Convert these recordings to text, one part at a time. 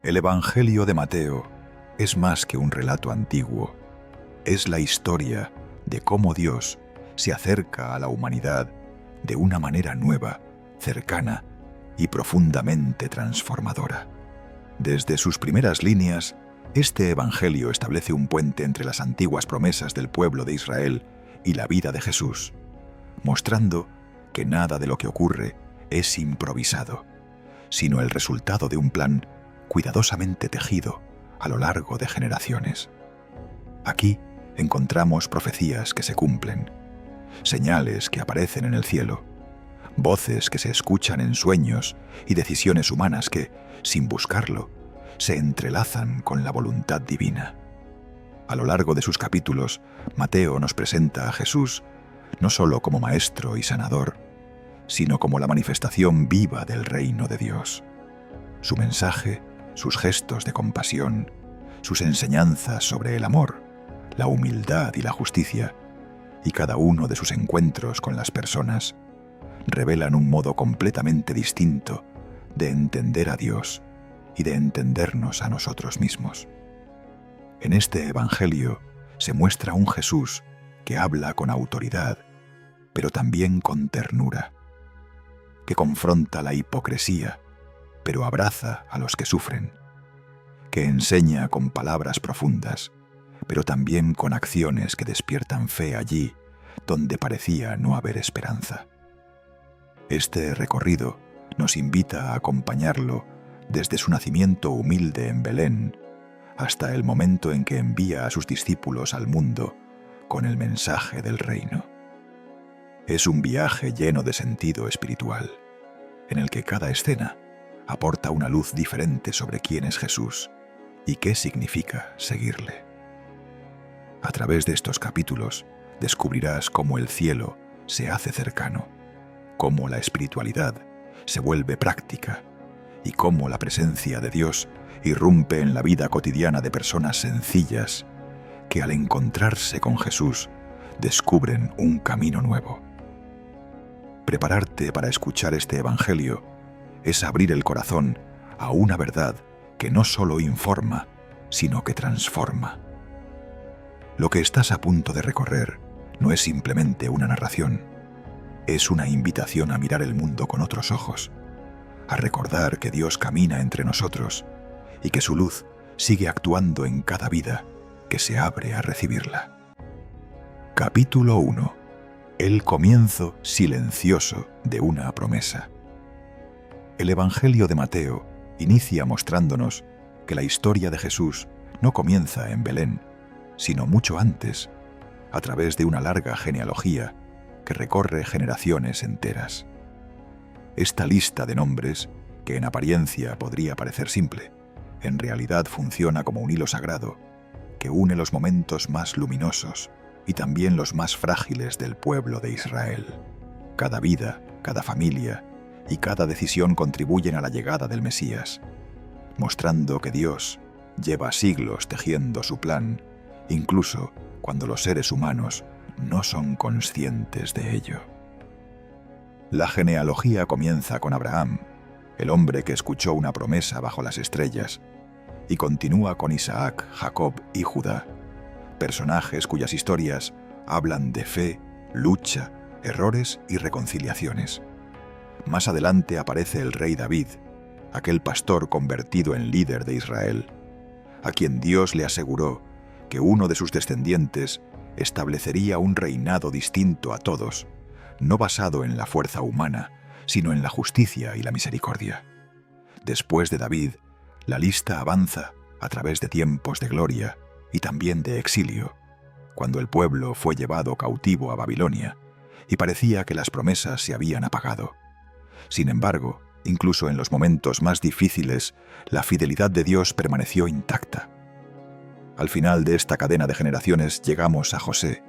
El Evangelio de Mateo es más que un relato antiguo. Es la historia de cómo Dios se acerca a la humanidad de una manera nueva, cercana y profundamente transformadora. Desde sus primeras líneas, este Evangelio establece un puente entre las antiguas promesas del pueblo de Israel y la vida de Jesús, mostrando que nada de lo que ocurre es improvisado, sino el resultado de un plan cuidadosamente tejido a lo largo de generaciones. Aquí encontramos profecías que se cumplen, señales que aparecen en el cielo, voces que se escuchan en sueños y decisiones humanas que, sin buscarlo, se entrelazan con la voluntad divina. A lo largo de sus capítulos, Mateo nos presenta a Jesús no solo como maestro y sanador, sino como la manifestación viva del reino de Dios. Su mensaje, sus gestos de compasión, sus enseñanzas sobre el amor, la humildad y la justicia, y cada uno de sus encuentros con las personas, revelan un modo completamente distinto de entender a Dios y de entendernos a nosotros mismos. En este Evangelio se muestra un Jesús que habla con autoridad, pero también con ternura, que confronta la hipocresía, pero abraza a los que sufren, que enseña con palabras profundas, pero también con acciones que despiertan fe allí donde parecía no haber esperanza. Este recorrido nos invita a acompañarlo desde su nacimiento humilde en Belén hasta el momento en que envía a sus discípulos al mundo con el mensaje del reino. Es un viaje lleno de sentido espiritual, en el que cada escena aporta una luz diferente sobre quién es Jesús y qué significa seguirle. A través de estos capítulos descubrirás cómo el cielo se hace cercano, cómo la espiritualidad se vuelve práctica y cómo la presencia de Dios irrumpe en la vida cotidiana de personas sencillas que al encontrarse con Jesús descubren un camino nuevo. Prepararte para escuchar este Evangelio es abrir el corazón a una verdad que no solo informa, sino que transforma. Lo que estás a punto de recorrer no es simplemente una narración, es una invitación a mirar el mundo con otros ojos, a recordar que Dios camina entre nosotros y que su luz sigue actuando en cada vida que se abre a recibirla. Capítulo 1. El comienzo silencioso de una promesa. El Evangelio de Mateo inicia mostrándonos que la historia de Jesús no comienza en Belén, sino mucho antes, a través de una larga genealogía que recorre generaciones enteras. Esta lista de nombres, que en apariencia podría parecer simple, en realidad funciona como un hilo sagrado que une los momentos más luminosos y también los más frágiles del pueblo de Israel. Cada vida, cada familia y cada decisión contribuyen a la llegada del Mesías, mostrando que Dios lleva siglos tejiendo su plan, incluso cuando los seres humanos no son conscientes de ello. La genealogía comienza con Abraham, el hombre que escuchó una promesa bajo las estrellas, y continúa con Isaac, Jacob y Judá, personajes cuyas historias hablan de fe, lucha, errores y reconciliaciones. Más adelante aparece el rey David, aquel pastor convertido en líder de Israel, a quien Dios le aseguró que uno de sus descendientes establecería un reinado distinto a todos, no basado en la fuerza humana, sino en la justicia y la misericordia. Después de David, la lista avanza a través de tiempos de gloria y también de exilio, cuando el pueblo fue llevado cautivo a Babilonia y parecía que las promesas se habían apagado. Sin embargo, incluso en los momentos más difíciles, la fidelidad de Dios permaneció intacta. Al final de esta cadena de generaciones llegamos a José,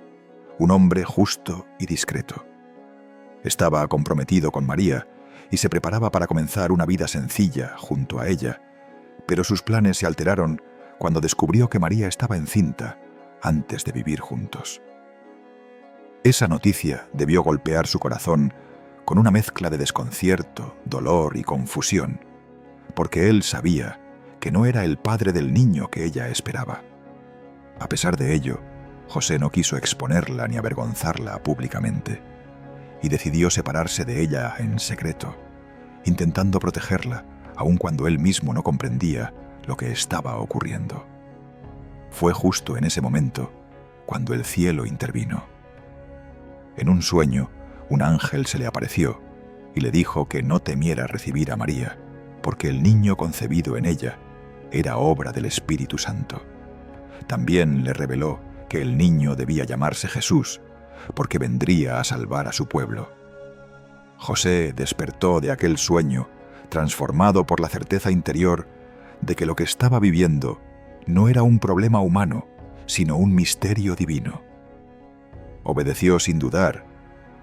un hombre justo y discreto. Estaba comprometido con María y se preparaba para comenzar una vida sencilla junto a ella, pero sus planes se alteraron cuando descubrió que María estaba encinta antes de vivir juntos. Esa noticia debió golpear su corazón con una mezcla de desconcierto, dolor y confusión, porque él sabía que no era el padre del niño que ella esperaba. A pesar de ello, José no quiso exponerla ni avergonzarla públicamente, y decidió separarse de ella en secreto, intentando protegerla, aun cuando él mismo no comprendía lo que estaba ocurriendo. Fue justo en ese momento cuando el cielo intervino. En un sueño, un ángel se le apareció y le dijo que no temiera recibir a María, porque el niño concebido en ella era obra del Espíritu Santo. También le reveló que el niño debía llamarse Jesús, porque vendría a salvar a su pueblo. José despertó de aquel sueño, transformado por la certeza interior de que lo que estaba viviendo no era un problema humano, sino un misterio divino. Obedeció sin dudar,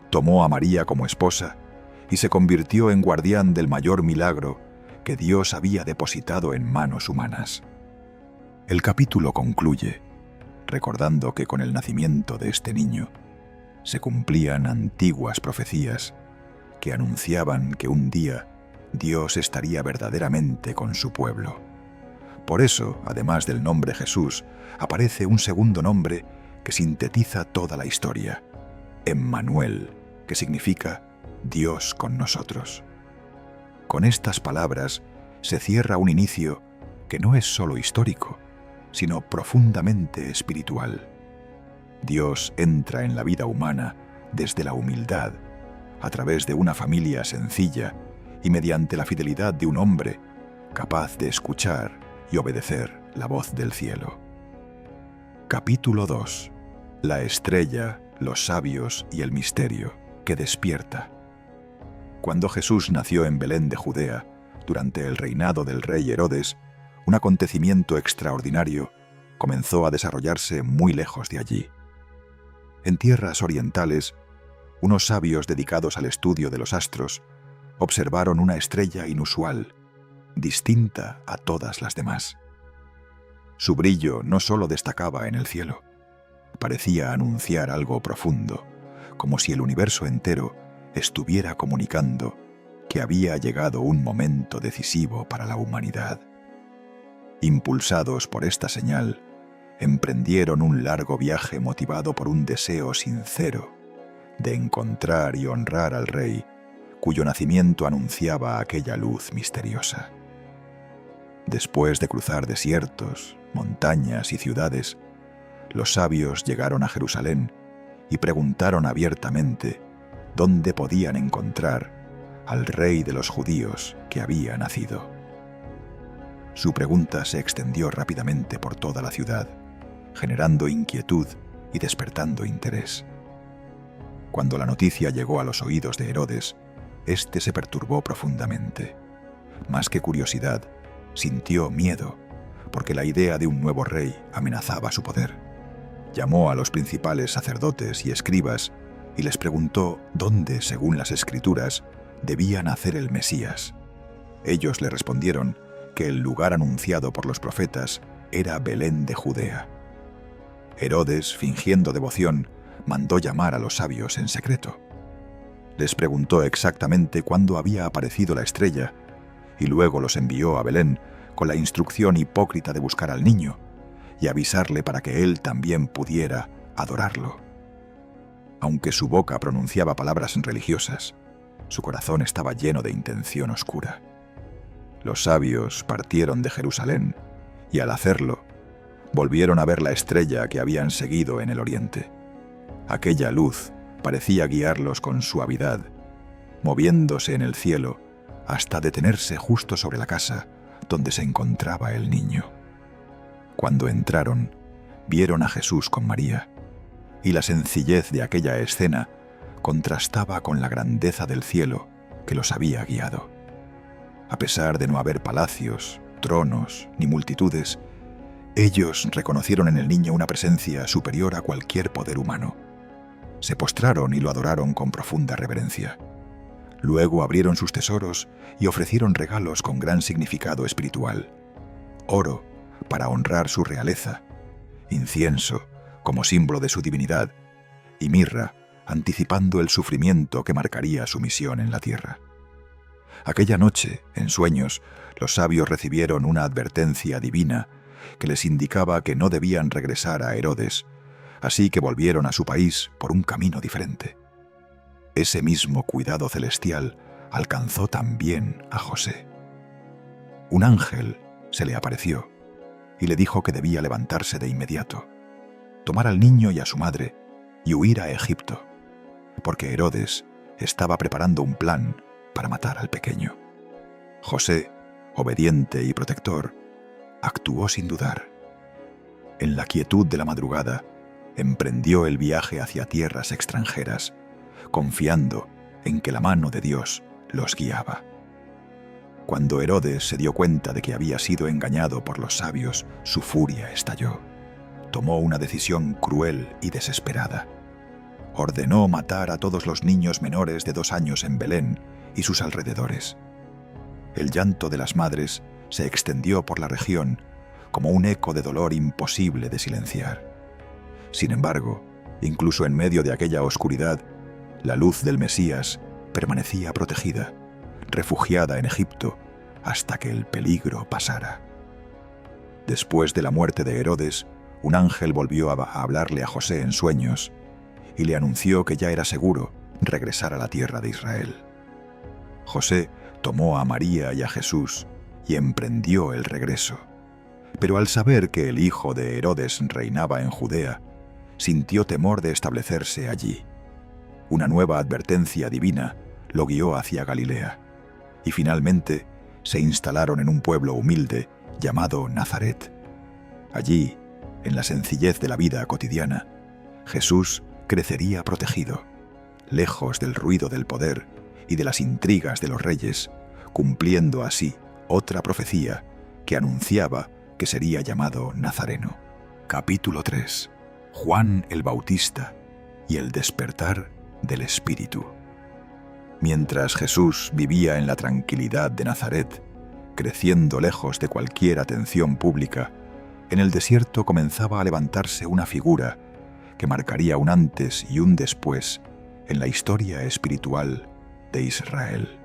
tomó a María como esposa y se convirtió en guardián del mayor milagro que Dios había depositado en manos humanas. El capítulo concluye recordando que con el nacimiento de este niño se cumplían antiguas profecías que anunciaban que un día Dios estaría verdaderamente con su pueblo. Por eso, además del nombre Jesús, aparece un segundo nombre que sintetiza toda la historia: Emmanuel, que significa Dios con nosotros. Con estas palabras se cierra un inicio que no es solo histórico, sino profundamente espiritual. Dios entra en la vida humana desde la humildad, a través de una familia sencilla y mediante la fidelidad de un hombre capaz de escuchar y obedecer la voz del cielo. Capítulo 2. La estrella, los sabios y el misterio que despierta. Cuando Jesús nació en Belén de Judea, durante el reinado del rey Herodes, un acontecimiento extraordinario comenzó a desarrollarse muy lejos de allí. En tierras orientales, unos sabios dedicados al estudio de los astros observaron una estrella inusual, distinta a todas las demás. Su brillo no solo destacaba en el cielo, parecía anunciar algo profundo, como si el universo entero estuviera comunicando que había llegado un momento decisivo para la humanidad. Impulsados por esta señal, emprendieron un largo viaje motivado por un deseo sincero de encontrar y honrar al rey, cuyo nacimiento anunciaba aquella luz misteriosa. Después de cruzar desiertos, montañas y ciudades, los sabios llegaron a Jerusalén y preguntaron abiertamente dónde podían encontrar al rey de los judíos que había nacido. Su pregunta se extendió rápidamente por toda la ciudad, generando inquietud y despertando interés. Cuando la noticia llegó a los oídos de Herodes, éste se perturbó profundamente. Más que curiosidad, sintió miedo, porque la idea de un nuevo rey amenazaba su poder. Llamó a los principales sacerdotes y escribas y les preguntó dónde, según las Escrituras, debía nacer el Mesías. Ellos le respondieron que el lugar anunciado por los profetas era Belén de Judea. Herodes, fingiendo devoción, mandó llamar a los sabios en secreto. Les preguntó exactamente cuándo había aparecido la estrella y luego los envió a Belén con la instrucción hipócrita de buscar al niño y avisarle para que él también pudiera adorarlo. Aunque su boca pronunciaba palabras religiosas, su corazón estaba lleno de intención oscura. Los sabios partieron de Jerusalén y al hacerlo, volvieron a ver la estrella que habían seguido en el oriente. Aquella luz parecía guiarlos con suavidad, moviéndose en el cielo hasta detenerse justo sobre la casa donde se encontraba el niño. Cuando entraron, vieron a Jesús con María, y la sencillez de aquella escena contrastaba con la grandeza del cielo que los había guiado. A pesar de no haber palacios, tronos ni multitudes, ellos reconocieron en el niño una presencia superior a cualquier poder humano. Se postraron y lo adoraron con profunda reverencia. Luego abrieron sus tesoros y ofrecieron regalos con gran significado espiritual: oro para honrar su realeza, incienso como símbolo de su divinidad y mirra anticipando el sufrimiento que marcaría su misión en la tierra. Aquella noche, en sueños, Los sabios recibieron una advertencia divina que les indicaba que no debían regresar a Herodes, así que volvieron a su país por un camino diferente. Ese mismo cuidado celestial alcanzó también a José. Un ángel se le apareció y le dijo que debía levantarse de inmediato, tomar al niño y a su madre y huir a Egipto, porque Herodes estaba preparando un plan para matar al pequeño. José, obediente y protector, actuó sin dudar. En la quietud de la madrugada, emprendió el viaje hacia tierras extranjeras, confiando en que la mano de Dios los guiaba. Cuando Herodes se dio cuenta de que había sido engañado por los sabios, su furia estalló. Tomó una decisión cruel y desesperada. Ordenó matar a todos los niños menores de 2 años en Belén y sus alrededores. El llanto de las madres se extendió por la región como un eco de dolor imposible de silenciar. Sin embargo, incluso en medio de aquella oscuridad, la luz del Mesías permanecía protegida, refugiada en Egipto, hasta que el peligro pasara. Después de la muerte de Herodes, un ángel volvió a hablarle a José en sueños y le anunció que ya era seguro regresar a la tierra de Israel. José tomó a María y a Jesús y emprendió el regreso. Pero al saber que el hijo de Herodes reinaba en Judea, sintió temor de establecerse allí. Una nueva advertencia divina lo guió hacia Galilea, y finalmente se instalaron en un pueblo humilde llamado Nazaret. Allí, en la sencillez de la vida cotidiana, Jesús crecería protegido, lejos del ruido del poder y de las intrigas de los reyes, cumpliendo así otra profecía que anunciaba que sería llamado Nazareno. Capítulo 3. Juan el Bautista y el despertar del Espíritu. Mientras Jesús vivía en la tranquilidad de Nazaret, creciendo lejos de cualquier atención pública, en el desierto comenzaba a levantarse una figura que marcaría un antes y un después en la historia espiritual de Israel.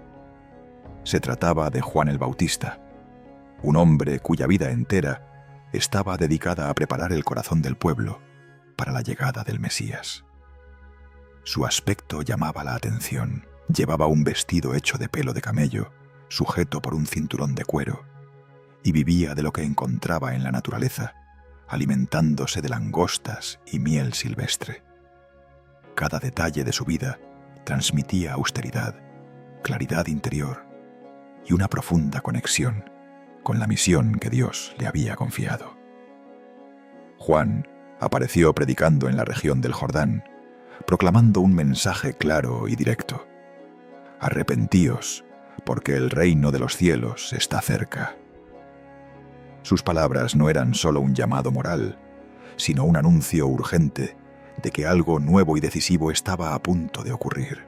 Se trataba de Juan el Bautista, un hombre cuya vida entera estaba dedicada a preparar el corazón del pueblo para la llegada del Mesías. Su aspecto llamaba la atención. Llevaba un vestido hecho de pelo de camello, sujeto por un cinturón de cuero, y vivía de lo que encontraba en la naturaleza, alimentándose de langostas y miel silvestre. Cada detalle de su vida transmitía austeridad, claridad interior y una profunda conexión con la misión que Dios le había confiado. Juan apareció predicando en la región del Jordán, proclamando un mensaje claro y directo: «Arrepentíos, porque el reino de los cielos está cerca». Sus palabras no eran solo un llamado moral, sino un anuncio urgente de que algo nuevo y decisivo estaba a punto de ocurrir.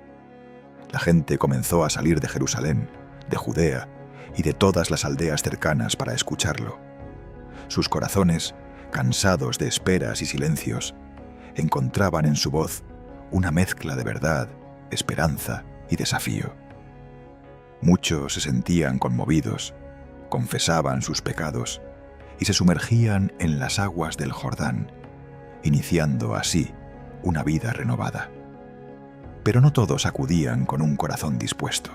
La gente comenzó a salir de Jerusalén, de Judea y de todas las aldeas cercanas para escucharlo. Sus corazones, cansados de esperas y silencios, encontraban en su voz una mezcla de verdad, esperanza y desafío. Muchos se sentían conmovidos, confesaban sus pecados y se sumergían en las aguas del Jordán, iniciando así una vida renovada. Pero no todos acudían con un corazón dispuesto.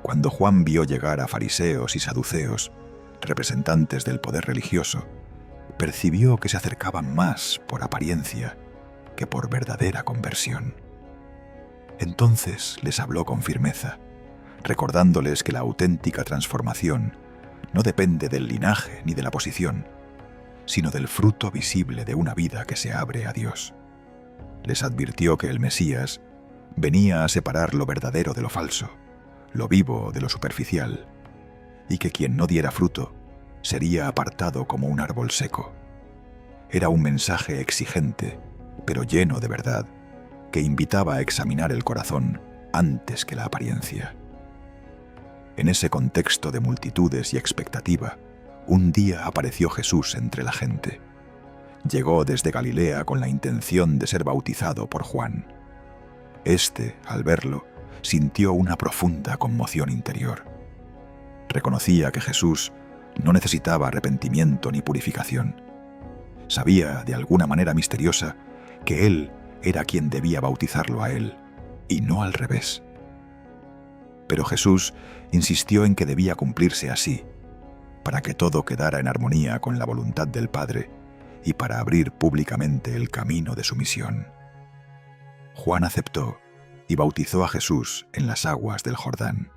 Cuando Juan vio llegar a fariseos y saduceos, representantes del poder religioso, percibió que se acercaban más por apariencia que por verdadera conversión. Entonces les habló con firmeza, recordándoles que la auténtica transformación no depende del linaje ni de la posición, sino del fruto visible de una vida que se abre a Dios. Les advirtió que el Mesías venía a separar lo verdadero de lo falso, lo vivo de lo superficial, y que quien no diera fruto sería apartado como un árbol seco. Era un mensaje exigente, pero lleno de verdad, que invitaba a examinar el corazón antes que la apariencia. En ese contexto de multitudes y expectativa, un día apareció Jesús entre la gente. Llegó desde Galilea con la intención de ser bautizado por Juan. Este, al verlo, sintió una profunda conmoción interior. Reconocía que Jesús no necesitaba arrepentimiento ni purificación. Sabía, de alguna manera misteriosa, que Él era quien debía bautizarlo a él, y no al revés. Pero Jesús insistió en que debía cumplirse así, para que todo quedara en armonía con la voluntad del Padre y para abrir públicamente el camino de su misión. Juan aceptó y bautizó a Jesús en las aguas del Jordán.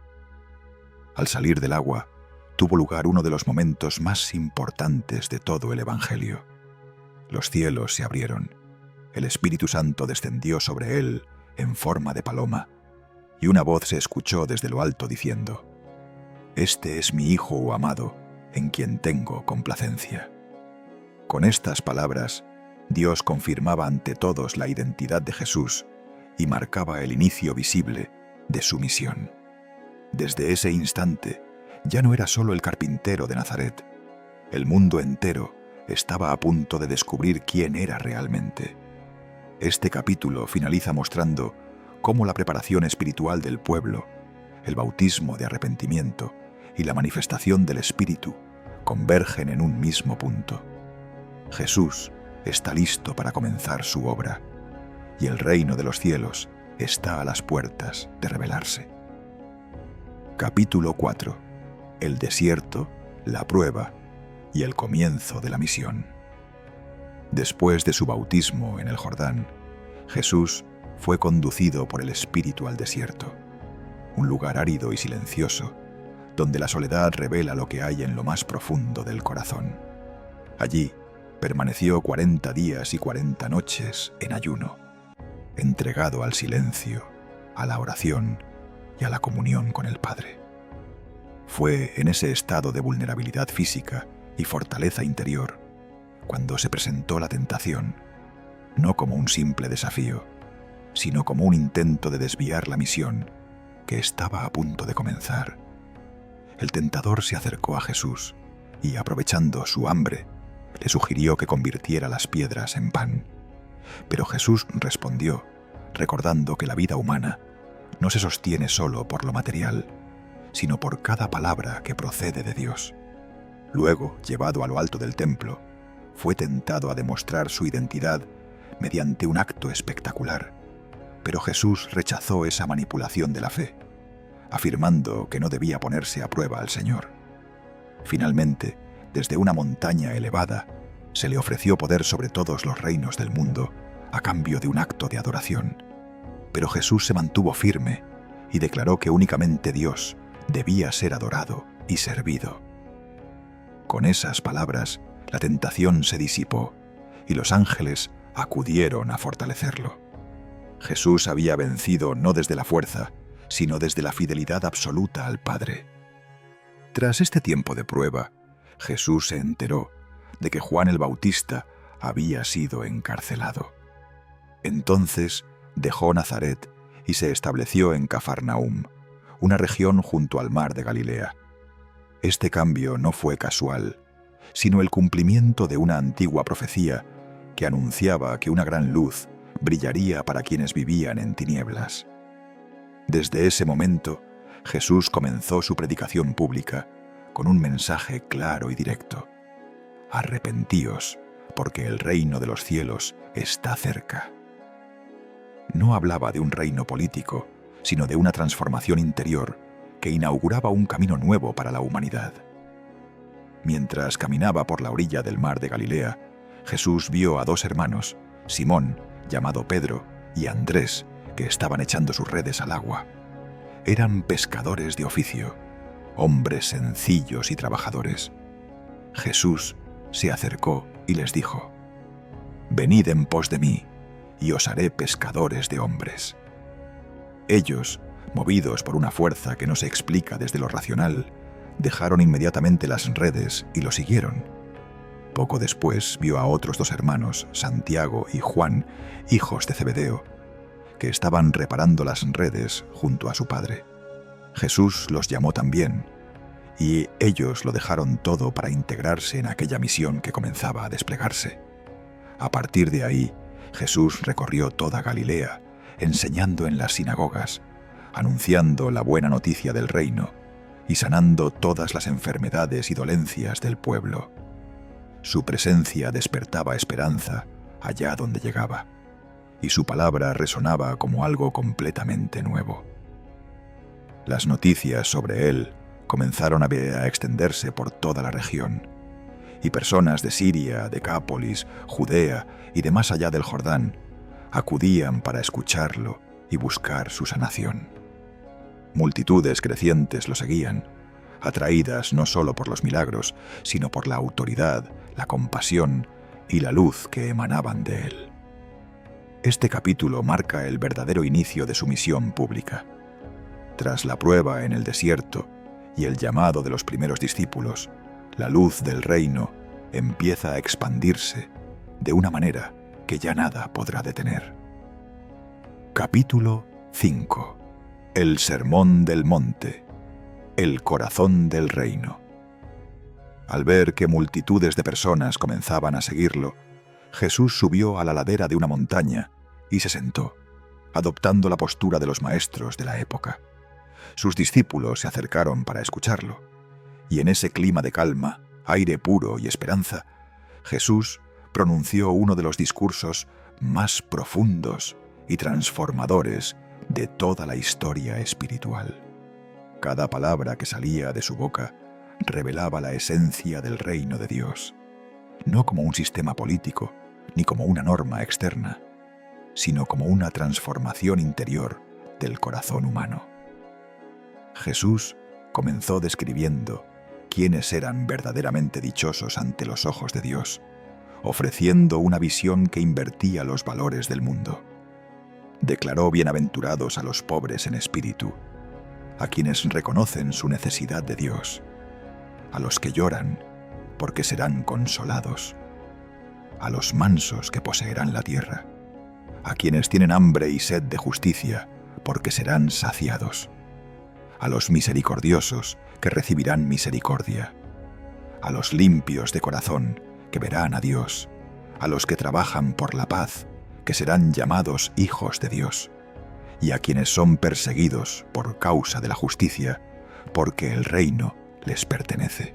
Al salir del agua, tuvo lugar uno de los momentos más importantes de todo el Evangelio. Los cielos se abrieron, el Espíritu Santo descendió sobre él en forma de paloma, y una voz se escuchó desde lo alto diciendo: «Este es mi Hijo amado, en quien tengo complacencia». Con estas palabras, Dios confirmaba ante todos la identidad de Jesús y marcaba el inicio visible de su misión. Desde ese instante, ya no era solo el carpintero de Nazaret. El mundo entero estaba a punto de descubrir quién era realmente. Este capítulo finaliza mostrando cómo la preparación espiritual del pueblo, el bautismo de arrepentimiento y la manifestación del Espíritu convergen en un mismo punto. Jesús está listo para comenzar su obra, y el reino de los cielos está a las puertas de revelarse. Capítulo 4. El desierto, la prueba y el comienzo de la misión. Después de su bautismo en el Jordán, Jesús fue conducido por el Espíritu al desierto, un lugar árido y silencioso, donde la soledad revela lo que hay en lo más profundo del corazón. Allí permaneció 40 días y 40 noches en ayuno, entregado al silencio, a la oración y a la comunión con el Padre. Fue en ese estado de vulnerabilidad física y fortaleza interior cuando se presentó la tentación, no como un simple desafío, sino como un intento de desviar la misión que estaba a punto de comenzar. El tentador se acercó a Jesús y, aprovechando su hambre, le sugirió que convirtiera las piedras en pan. Pero Jesús respondió, recordando que la vida humana no se sostiene solo por lo material, sino por cada palabra que procede de Dios. Luego, llevado a lo alto del templo, fue tentado a demostrar su identidad mediante un acto espectacular. Pero Jesús rechazó esa manipulación de la fe, afirmando que no debía ponerse a prueba al Señor. Finalmente, desde una montaña elevada, se le ofreció poder sobre todos los reinos del mundo a cambio de un acto de adoración. Pero Jesús se mantuvo firme y declaró que únicamente Dios debía ser adorado y servido. Con esas palabras, la tentación se disipó y los ángeles acudieron a fortalecerlo. Jesús había vencido no desde la fuerza, sino desde la fidelidad absoluta al Padre. Tras este tiempo de prueba, Jesús se enteró de que Juan el Bautista había sido encarcelado. Entonces dejó Nazaret y se estableció en Cafarnaúm, una región junto al mar de Galilea. Este cambio no fue casual, sino el cumplimiento de una antigua profecía que anunciaba que una gran luz brillaría para quienes vivían en tinieblas. Desde ese momento, Jesús comenzó su predicación pública con un mensaje claro y directo: arrepentíos, porque el reino de los cielos está cerca. No hablaba de un reino político, sino de una transformación interior que inauguraba un camino nuevo para la humanidad. Mientras caminaba por la orilla del mar de Galilea, Jesús vio a dos hermanos, Simón, llamado Pedro, y Andrés, que estaban echando sus redes al agua. Eran pescadores de oficio, hombres sencillos y trabajadores. Jesús se acercó y les dijo: «Venid en pos de mí, y os haré pescadores de hombres». Ellos, movidos por una fuerza que no se explica desde lo racional, dejaron inmediatamente las redes y lo siguieron. Poco después vio a otros dos hermanos, Santiago y Juan, hijos de Zebedeo, que estaban reparando las redes junto a su padre. Jesús los llamó también, y ellos lo dejaron todo para integrarse en aquella misión que comenzaba a desplegarse. A partir de ahí, Jesús recorrió toda Galilea, enseñando en las sinagogas, anunciando la buena noticia del reino y sanando todas las enfermedades y dolencias del pueblo. Su presencia despertaba esperanza allá donde llegaba, y su palabra resonaba como algo completamente nuevo. Las noticias sobre él comenzaron a extenderse por toda la región, y personas de Siria, Decápolis, Judea y de más allá del Jordán acudían para escucharlo y buscar su sanación. Multitudes crecientes lo seguían, atraídas no solo por los milagros, sino por la autoridad, la compasión y la luz que emanaban de él. Este capítulo marca el verdadero inicio de su misión pública. Tras la prueba en el desierto y el llamado de los primeros discípulos, la luz del reino empieza a expandirse de una manera que ya nada podrá detener. Capítulo 5. El Sermón del Monte. El corazón del reino. Al ver que multitudes de personas comenzaban a seguirlo, Jesús subió a la ladera de una montaña y se sentó, adoptando la postura de los maestros de la época. Sus discípulos se acercaron para escucharlo, y en ese clima de calma, aire puro y esperanza, Jesús pronunció uno de los discursos más profundos y transformadores de toda la historia espiritual. Cada palabra que salía de su boca revelaba la esencia del reino de Dios, no como un sistema político ni como una norma externa, sino como una transformación interior del corazón humano. Jesús comenzó describiendo quiénes eran verdaderamente dichosos ante los ojos de Dios, ofreciendo una visión que invertía los valores del mundo. Declaró bienaventurados a los pobres en espíritu, a quienes reconocen su necesidad de Dios, a los que lloran, porque serán consolados, a los mansos que poseerán la tierra, a quienes tienen hambre y sed de justicia, porque serán saciados, a los misericordiosos, que recibirán misericordia, a los limpios de corazón, que verán a Dios, a los que trabajan por la paz, que serán llamados hijos de Dios, y a quienes son perseguidos por causa de la justicia, porque el reino les pertenece.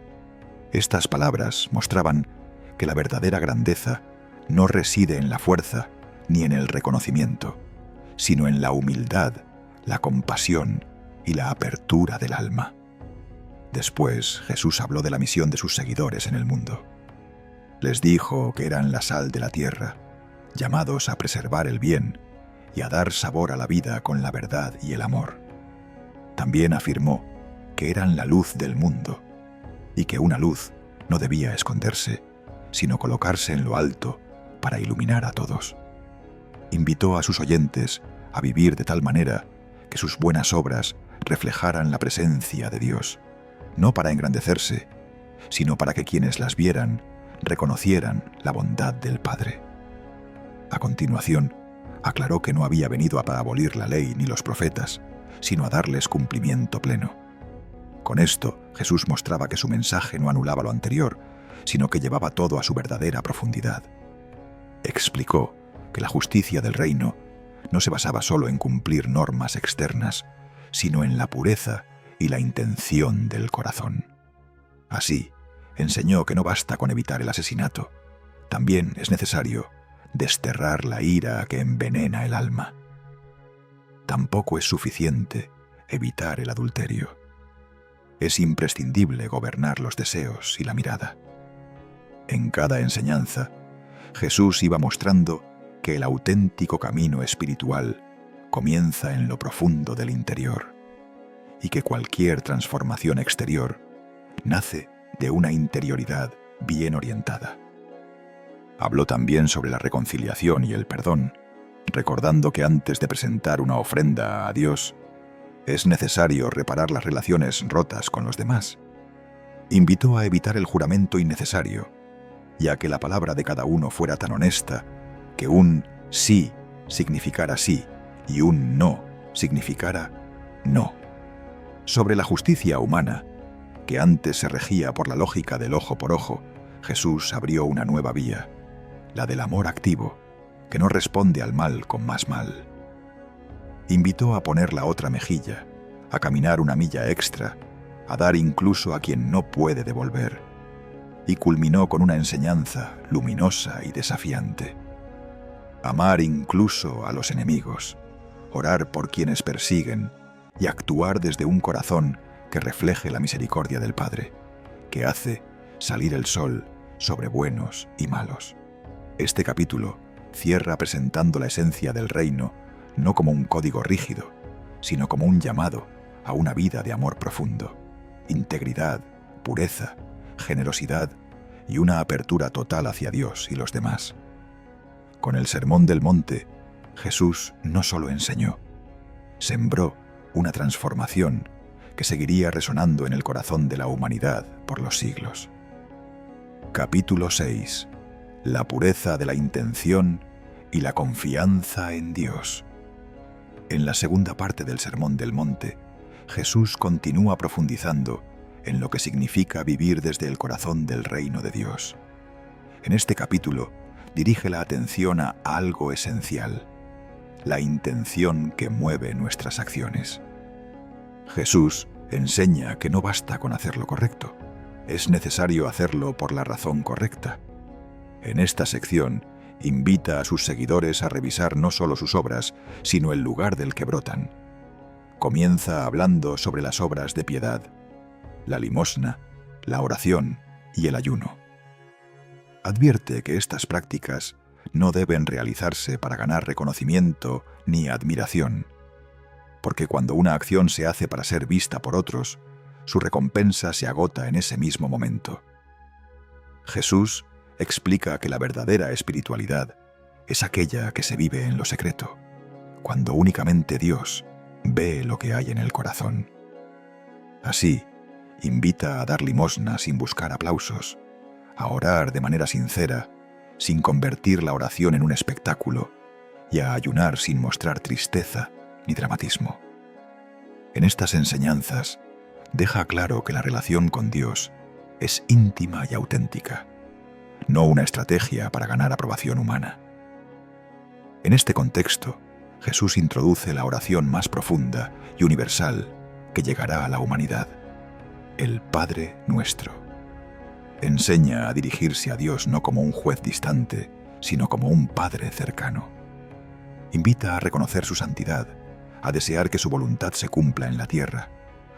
Estas palabras mostraban que la verdadera grandeza no reside en la fuerza ni en el reconocimiento, sino en la humildad, la compasión y la apertura del alma. Después, Jesús habló de la misión de sus seguidores en el mundo. Les dijo que eran la sal de la tierra, llamados a preservar el bien y a dar sabor a la vida con la verdad y el amor. También afirmó que eran la luz del mundo y que una luz no debía esconderse, sino colocarse en lo alto para iluminar a todos. Invitó a sus oyentes a vivir de tal manera que sus buenas obras reflejaran la presencia de Dios, no para engrandecerse, sino para que quienes las vieran reconocieran la bondad del Padre. A continuación, aclaró que no había venido a abolir la ley ni los profetas, sino a darles cumplimiento pleno. Con esto, Jesús mostraba que su mensaje no anulaba lo anterior, sino que llevaba todo a su verdadera profundidad. Explicó que la justicia del reino no se basaba solo en cumplir normas externas, sino en la pureza y la intención del corazón. Así, enseñó que no basta con evitar el asesinato, también es necesario desterrar la ira que envenena el alma. Tampoco es suficiente evitar el adulterio. Es imprescindible gobernar los deseos y la mirada. En cada enseñanza, Jesús iba mostrando que el auténtico camino espiritual comienza en lo profundo del interior y que cualquier transformación exterior nace de una interioridad bien orientada. Habló también sobre la reconciliación y el perdón, recordando que antes de presentar una ofrenda a Dios, es necesario reparar las relaciones rotas con los demás. Invitó a evitar el juramento innecesario, ya que la palabra de cada uno fuera tan honesta que un sí significara sí y un no significara no. Sobre la justicia humana, que antes se regía por la lógica del ojo por ojo, Jesús abrió una nueva vía, la del amor activo, que no responde al mal con más mal. Invitó a poner la otra mejilla, a caminar una milla extra, a dar incluso a quien no puede devolver, y culminó con una enseñanza luminosa y desafiante. Amar incluso a los enemigos, orar por quienes persiguen y actuar desde un corazón que refleje la misericordia del Padre, que hace salir el sol sobre buenos y malos. Este capítulo cierra presentando la esencia del reino no como un código rígido, sino como un llamado a una vida de amor profundo, integridad, pureza, generosidad y una apertura total hacia Dios y los demás. Con el Sermón del Monte, Jesús no solo enseñó, sembró una transformación que seguiría resonando en el corazón de la humanidad por los siglos. Capítulo 6. La pureza de la intención y la confianza en Dios. En la segunda parte del Sermón del Monte, Jesús continúa profundizando en lo que significa vivir desde el corazón del reino de Dios. En este capítulo, dirige la atención a algo esencial: la intención que mueve nuestras acciones. Jesús enseña que no basta con hacer lo correcto, es necesario hacerlo por la razón correcta. En esta sección, invita a sus seguidores a revisar no solo sus obras, sino el lugar del que brotan. Comienza hablando sobre las obras de piedad, la limosna, la oración y el ayuno. Advierte que estas prácticas no deben realizarse para ganar reconocimiento ni admiración, porque cuando una acción se hace para ser vista por otros, su recompensa se agota en ese mismo momento. Jesús explica que la verdadera espiritualidad es aquella que se vive en lo secreto, cuando únicamente Dios ve lo que hay en el corazón. Así, invita a dar limosna sin buscar aplausos, a orar de manera sincera, sin convertir la oración en un espectáculo, y a ayunar sin mostrar tristeza ni dramatismo. En estas enseñanzas, deja claro que la relación con Dios es íntima y auténtica, no una estrategia para ganar aprobación humana. En este contexto, Jesús introduce la oración más profunda y universal que llegará a la humanidad: el Padre Nuestro. Enseña a dirigirse a Dios no como un juez distante, sino como un Padre cercano. Invita a reconocer su santidad, a desear que su voluntad se cumpla en la tierra,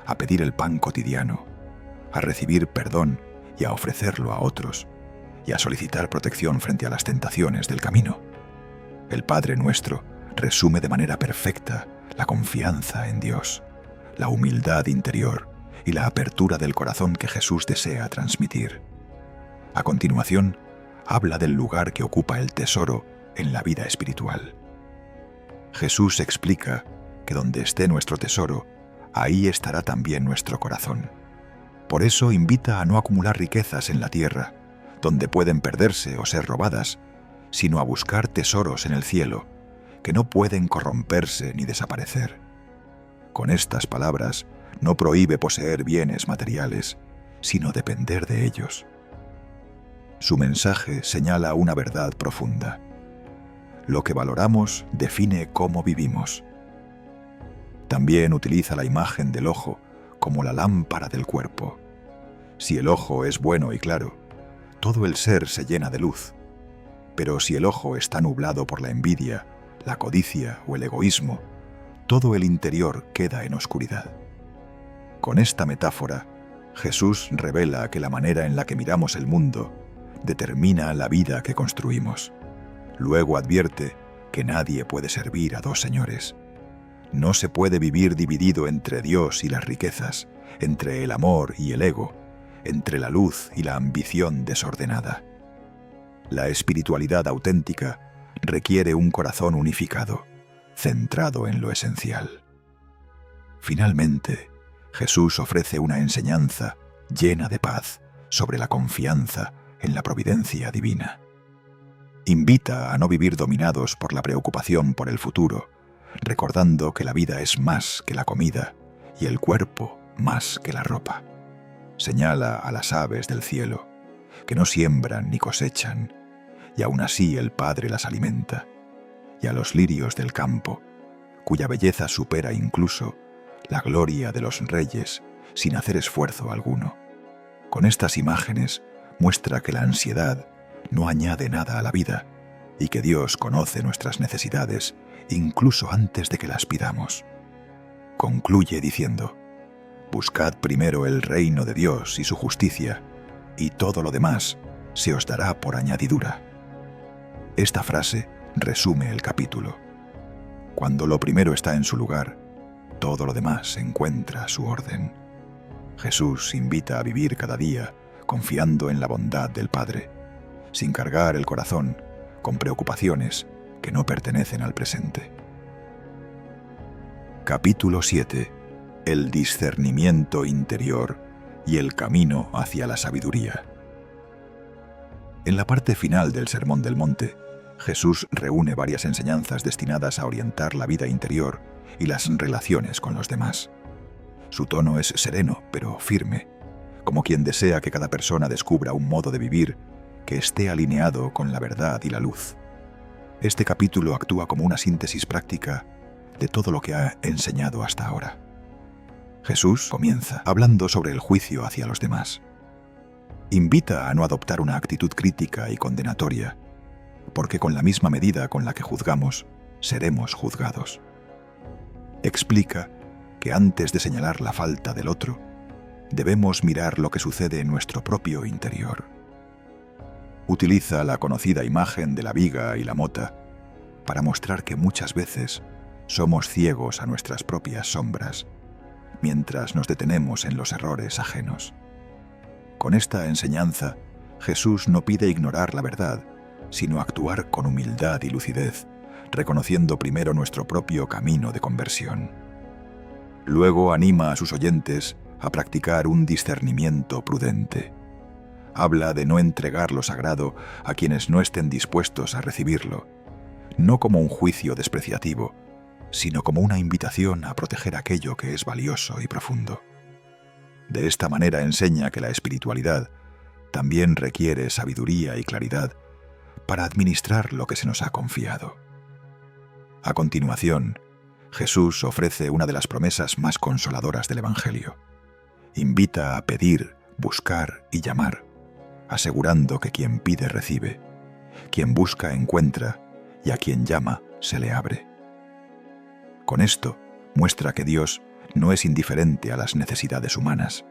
a pedir el pan cotidiano, a recibir perdón y a ofrecerlo a otros, y a solicitar protección frente a las tentaciones del camino. El Padre Nuestro resume de manera perfecta la confianza en Dios, la humildad interior y la apertura del corazón que Jesús desea transmitir. A continuación, habla del lugar que ocupa el tesoro en la vida espiritual. Jesús explica que donde esté nuestro tesoro, ahí estará también nuestro corazón. Por eso invita a no acumular riquezas en la tierra, donde pueden perderse o ser robadas, sino a buscar tesoros en el cielo, que no pueden corromperse ni desaparecer. Con estas palabras, no prohíbe poseer bienes materiales, sino depender de ellos. Su mensaje señala una verdad profunda: lo que valoramos define cómo vivimos. También utiliza la imagen del ojo como la lámpara del cuerpo. Si el ojo es bueno y claro, todo el ser se llena de luz. Pero si el ojo está nublado por la envidia, la codicia o el egoísmo, todo el interior queda en oscuridad. Con esta metáfora, Jesús revela que la manera en la que miramos el mundo determina la vida que construimos. Luego advierte que nadie puede servir a dos señores. No se puede vivir dividido entre Dios y las riquezas, entre el amor y el ego, entre la luz y la ambición desordenada. La espiritualidad auténtica requiere un corazón unificado, centrado en lo esencial. Finalmente, Jesús ofrece una enseñanza llena de paz sobre la confianza en la providencia divina. Invita a no vivir dominados por la preocupación por el futuro, recordando que la vida es más que la comida y el cuerpo más que la ropa. Señala a las aves del cielo, que no siembran ni cosechan, y aún así el Padre las alimenta, y a los lirios del campo, cuya belleza supera incluso la gloria de los reyes sin hacer esfuerzo alguno. Con estas imágenes muestra que la ansiedad no añade nada a la vida y que Dios conoce nuestras necesidades incluso antes de que las pidamos. Concluye diciendo: «Buscad primero el reino de Dios y su justicia, y todo lo demás se os dará por añadidura». Esta frase resume el capítulo. Cuando lo primero está en su lugar, todo lo demás encuentra su orden. Jesús invita a vivir cada día confiando en la bondad del Padre, sin cargar el corazón con preocupaciones que no pertenecen al presente. Capítulo 7. El discernimiento interior y el camino hacia la sabiduría. En la parte final del Sermón del Monte, Jesús reúne varias enseñanzas destinadas a orientar la vida interior y las relaciones con los demás. Su tono es sereno, pero firme, como quien desea que cada persona descubra un modo de vivir que esté alineado con la verdad y la luz. Este capítulo actúa como una síntesis práctica de todo lo que ha enseñado hasta ahora. Jesús comienza hablando sobre el juicio hacia los demás. Invita a no adoptar una actitud crítica y condenatoria, porque con la misma medida con la que juzgamos, seremos juzgados. Explica que antes de señalar la falta del otro, debemos mirar lo que sucede en nuestro propio interior. Utiliza la conocida imagen de la viga y la mota para mostrar que muchas veces somos ciegos a nuestras propias sombras, mientras nos detenemos en los errores ajenos. Con esta enseñanza, Jesús no pide ignorar la verdad, sino actuar con humildad y lucidez, reconociendo primero nuestro propio camino de conversión. Luego anima a sus oyentes a practicar un discernimiento prudente. Habla de no entregar lo sagrado a quienes no estén dispuestos a recibirlo, no como un juicio despreciativo, sino como una invitación a proteger aquello que es valioso y profundo. De esta manera enseña que la espiritualidad también requiere sabiduría y claridad para administrar lo que se nos ha confiado. A continuación, Jesús ofrece una de las promesas más consoladoras del Evangelio. Invita a pedir, buscar y llamar, asegurando que quien pide recibe, quien busca encuentra y a quien llama se le abre. Con esto muestra que Dios no es indiferente a las necesidades humanas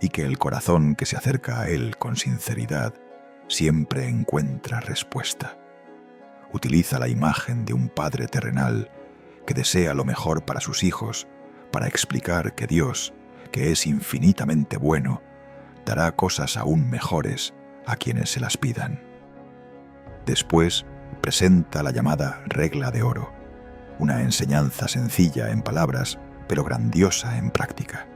y que el corazón que se acerca a Él con sinceridad siempre encuentra respuesta. Utiliza la imagen de un padre terrenal que desea lo mejor para sus hijos para explicar que Dios, que es infinitamente bueno, dará cosas aún mejores a quienes se las pidan. Después presenta la llamada regla de oro, una enseñanza sencilla en palabras, pero grandiosa en práctica.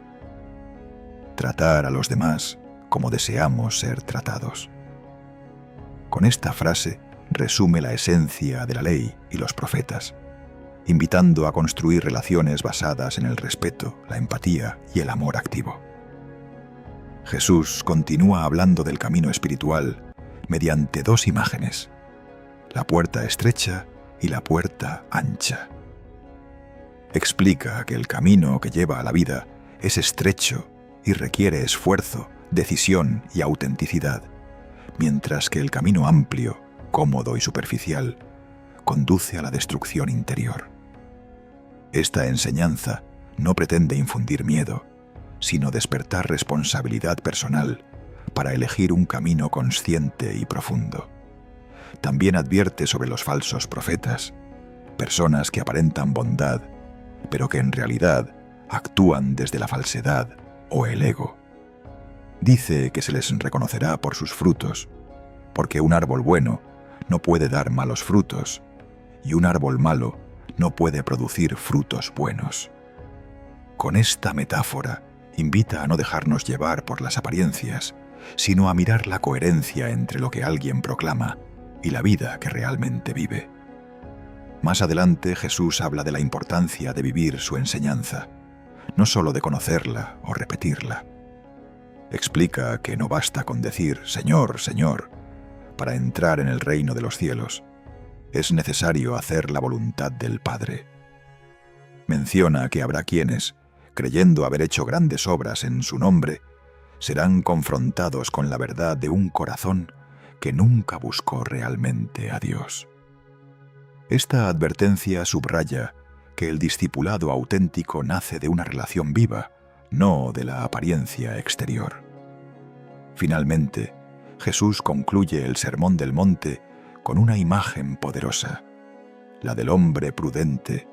Tratar a los demás como deseamos ser tratados. Con esta frase resume la esencia de la ley y los profetas, invitando a construir relaciones basadas en el respeto, la empatía y el amor activo. Jesús continúa hablando del camino espiritual mediante dos imágenes: la puerta estrecha y la puerta ancha. Explica que el camino que lleva a la vida es estrecho y requiere esfuerzo, decisión y autenticidad, mientras que el camino amplio, cómodo y superficial conduce a la destrucción interior. Esta enseñanza no pretende infundir miedo, sino despertar responsabilidad personal para elegir un camino consciente y profundo. También advierte sobre los falsos profetas, personas que aparentan bondad, pero que en realidad actúan desde la falsedad o el ego. Dice que se les reconocerá por sus frutos, porque un árbol bueno no puede dar malos frutos, y un árbol malo no puede producir frutos buenos. Con esta metáfora, invita a no dejarnos llevar por las apariencias, sino a mirar la coherencia entre lo que alguien proclama y la vida que realmente vive. Más adelante, Jesús habla de la importancia de vivir su enseñanza, no solo de conocerla o repetirla. Explica que no basta con decir «Señor, Señor» para entrar en el reino de los cielos. Es necesario hacer la voluntad del Padre. Menciona que habrá quienes, creyendo haber hecho grandes obras en su nombre, serán confrontados con la verdad de un corazón que nunca buscó realmente a Dios. Esta advertencia subraya que el discipulado auténtico nace de una relación viva, no de la apariencia exterior. Finalmente, Jesús concluye el Sermón del Monte con una imagen poderosa, la del hombre prudente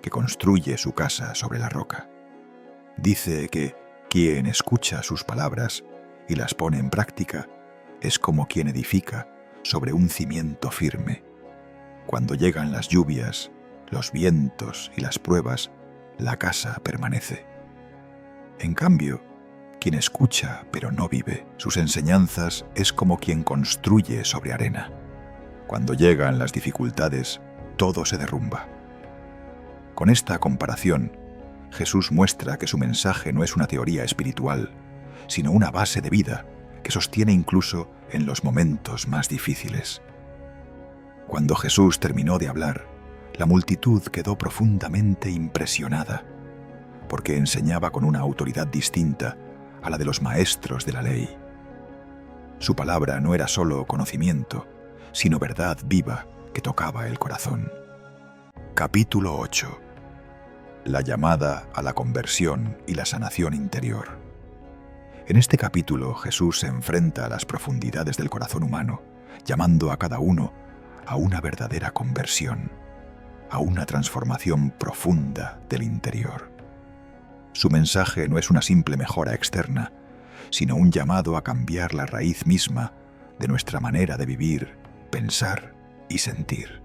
que construye su casa sobre la roca. Dice que quien escucha sus palabras y las pone en práctica es como quien edifica sobre un cimiento firme. Cuando llegan las lluvias, los vientos y las pruebas, la casa permanece. En cambio, quien escucha pero no vive sus enseñanzas es como quien construye sobre arena. Cuando llegan las dificultades, todo se derrumba. Con esta comparación, Jesús muestra que su mensaje no es una teoría espiritual, sino una base de vida que sostiene incluso en los momentos más difíciles. Cuando Jesús terminó de hablar, la multitud quedó profundamente impresionada, porque enseñaba con una autoridad distinta a la de los maestros de la ley. Su palabra no era solo conocimiento, sino verdad viva que tocaba el corazón. Capítulo 8. La llamada a la conversión y la sanación interior. En este capítulo Jesús se enfrenta a las profundidades del corazón humano, llamando a cada uno a una verdadera conversión, a una transformación profunda del interior. Su mensaje no es una simple mejora externa, sino un llamado a cambiar la raíz misma de nuestra manera de vivir, pensar y sentir.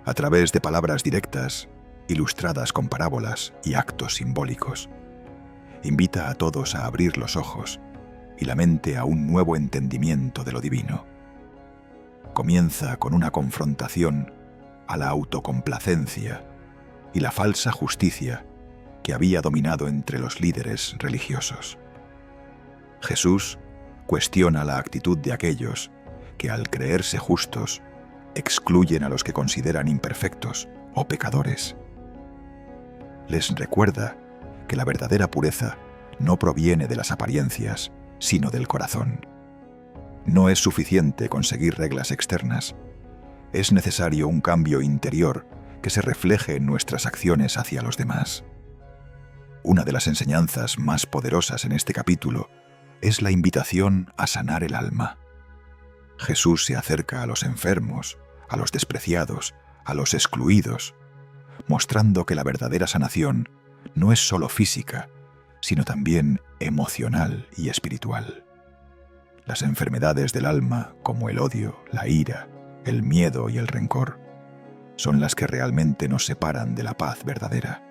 A través de palabras directas, ilustradas con parábolas y actos simbólicos, invita a todos a abrir los ojos y la mente a un nuevo entendimiento de lo divino. Comienza con una confrontación a la autocomplacencia y la falsa justicia que había dominado entre los líderes religiosos. Jesús cuestiona la actitud de aquellos que, al creerse justos, excluyen a los que consideran imperfectos o pecadores. Les recuerda que la verdadera pureza no proviene de las apariencias, sino del corazón. No es suficiente conseguir reglas externas. Es necesario un cambio interior que se refleje en nuestras acciones hacia los demás. Una de las enseñanzas más poderosas en este capítulo es la invitación a sanar el alma. Jesús se acerca a los enfermos, a los despreciados, a los excluidos, mostrando que la verdadera sanación no es solo física, sino también emocional y espiritual. Las enfermedades del alma, como el odio, la ira, el miedo y el rencor, son las que realmente nos separan de la paz verdadera.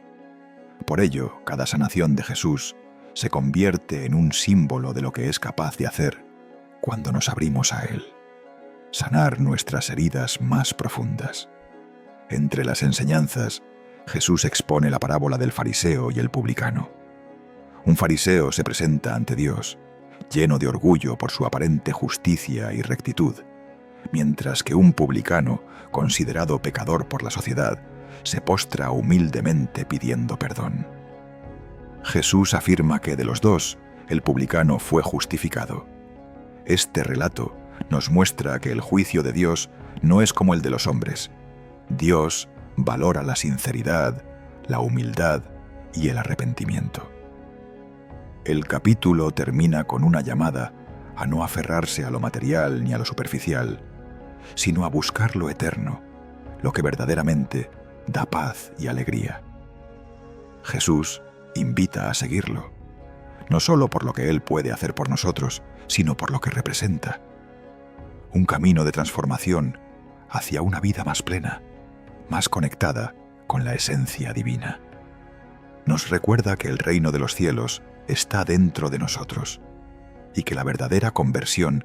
Por ello, cada sanación de Jesús se convierte en un símbolo de lo que es capaz de hacer cuando nos abrimos a Él. Sanar nuestras heridas más profundas. Entre las enseñanzas, Jesús expone la parábola del fariseo y el publicano. Un fariseo se presenta ante Dios, lleno de orgullo por su aparente justicia y rectitud, mientras que un publicano, considerado pecador por la sociedad, se postra humildemente pidiendo perdón. Jesús afirma que de los dos, el publicano fue justificado. Este relato nos muestra que el juicio de Dios no es como el de los hombres. Dios valora la sinceridad, la humildad y el arrepentimiento. El capítulo termina con una llamada a no aferrarse a lo material ni a lo superficial, sino a buscar lo eterno, lo que verdaderamente da paz y alegría. Jesús invita a seguirlo, no solo por lo que Él puede hacer por nosotros, sino por lo que representa. Un camino de transformación hacia una vida más plena, más conectada con la esencia divina. Nos recuerda que el reino de los cielos está dentro de nosotros y que la verdadera conversión